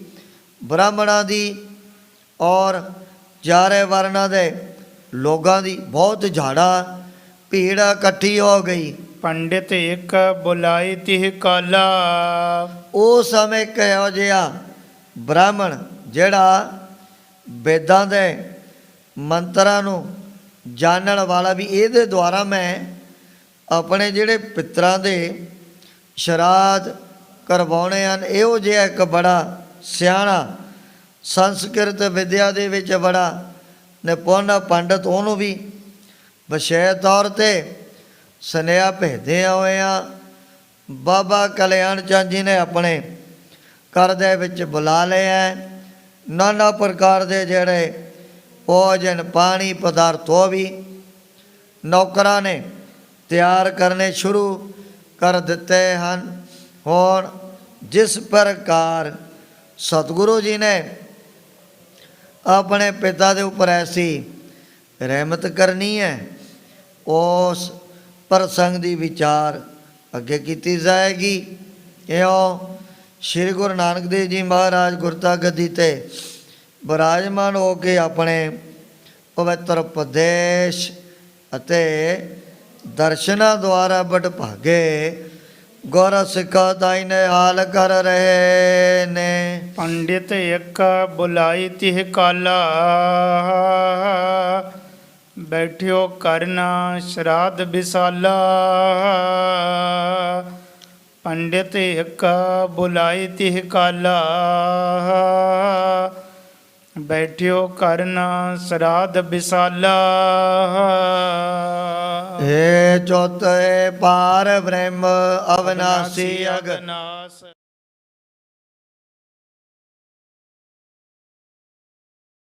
ਬ੍ਰਾਹਮਣਾਂ ਦੀ ਔਰ ਚਾਰੇ ਵਰਨਾਂ ਦੇ ਲੋਕਾਂ ਦੀ ਬਹੁਤ ਝਾੜਾ ਭੀੜ ਇਕੱਠੀ ਹੋ ਗਈ। ਪੰਡਿਤ ਇੱਕ ਬੁਲਾਈ ਤਿਹ ਕਾਲਾ। ਉਸ ਸਮੇਂ ਕਿਹੋ ਜਿਹਾ ਬ੍ਰਾਹਮਣ ਜਿਹੜਾ ਵੇਦਾਂ ਦੇ ਮੰਤਰਾਂ ਨੂੰ ਜਾਣਨ ਵਾਲਾ ਵੀ, ਇਹਦੇ ਦੁਆਰਾ ਮੈਂ ਆਪਣੇ ਜਿਹੜੇ ਪਿੱਤਰਾਂ ਦੇ ਸ਼ਰਾਧ ਕਰਵਾਉਣੇ ਹਨ, ਇਹੋ ਜਿਹਾ ਇੱਕ ਬੜਾ ਸਿਆਣਾ, ਸੰਸਕ੍ਰਿਤ ਵਿਦਿਆ ਦੇ ਵਿੱਚ ਬੜਾ ਨਿਪੁੰਨ ਪੰਡਿਤ, ਉਹਨੂੰ ਵੀ ਵਿਸ਼ੇਸ਼ ਤੌਰ 'ਤੇ ਸੁਨੇਹਾ ਭੇਜਦੇ ਹੋਇਆਂ ਬਾਬਾ ਕਲਿਆਣ ਚੰਦ ਜੀ ਨੇ ਆਪਣੇ ਘਰ ਦੇ ਵਿੱਚ ਬੁਲਾ ਲਿਆ। ਨਾਨਾ ਪ੍ਰਕਾਰ ਦੇ ਜਿਹੜੇ ਭੋਜਨ ਪਾਣੀ ਪਦਾਰਥ ਉਹ ਵੀ ਨੌਕਰਾਂ ਨੇ ਤਿਆਰ ਕਰਨੇ ਸ਼ੁਰੂ ਕਰ ਦਿੱਤੇ ਹਨ। ਹੁਣ ਜਿਸ ਪ੍ਰਕਾਰ ਸਤਿਗੁਰੂ ਜੀ ਨੇ ਆਪਣੇ ਪਿਤਾ ਦੇ ਉੱਪਰ ਐਸੀ ਰਹਿਮਤ ਕਰਨੀ ਹੈ, ਉਸ ਪ੍ਰਸੰਗ ਦੀ ਵਿਚਾਰ ਅੱਗੇ ਕੀਤੀ ਜਾਏਗੀ। ਇਉਂ ਸ੍ਰੀ ਗੁਰੂ ਨਾਨਕ ਦੇਵ ਜੀ ਮਹਾਰਾਜ ਗੁਰਤਾ ਗੱਦੀ 'ਤੇ ਬਿਰਾਜਮਾਨ ਹੋ ਕੇ ਆਪਣੇ ਪਵਿੱਤਰ ਉਪਦੇਸ਼ ਅਤੇ ਦਰਸ਼ਨਾਂ ਦੁਆਰਾ ਵਡਭਾਗੇ ਗੁਰ ਸਿੱਖਾਂ ਦਾ ਨਿਹਾਲ ਕਰ ਰਹੇ ਨੇ। ਪੰਡਿਤ ਇੱਕ ਬੁਲਾਈ ਤਿਹ ਕਾਲਾ। ਬੈਠਿਓ ਕਰਨਾ ਸ਼ਰਾਧ ਵਿਸਾਲਾ। ਪੰਡਿਤ ਇੱਕ ਬੁਲਾਈ ਤਿਹ ਕਾਲਾ। ਬੈਠਿਓ ਕਰਨਾ ਸ਼ਰਾਧ ਵਿਸਾਲਾ। ਏ ਚੌਥੇ ਪਾਰ ਬ੍ਰਹਮ ਅਵਨਾਸੀ ਅਗ ਅਗਨਾਸ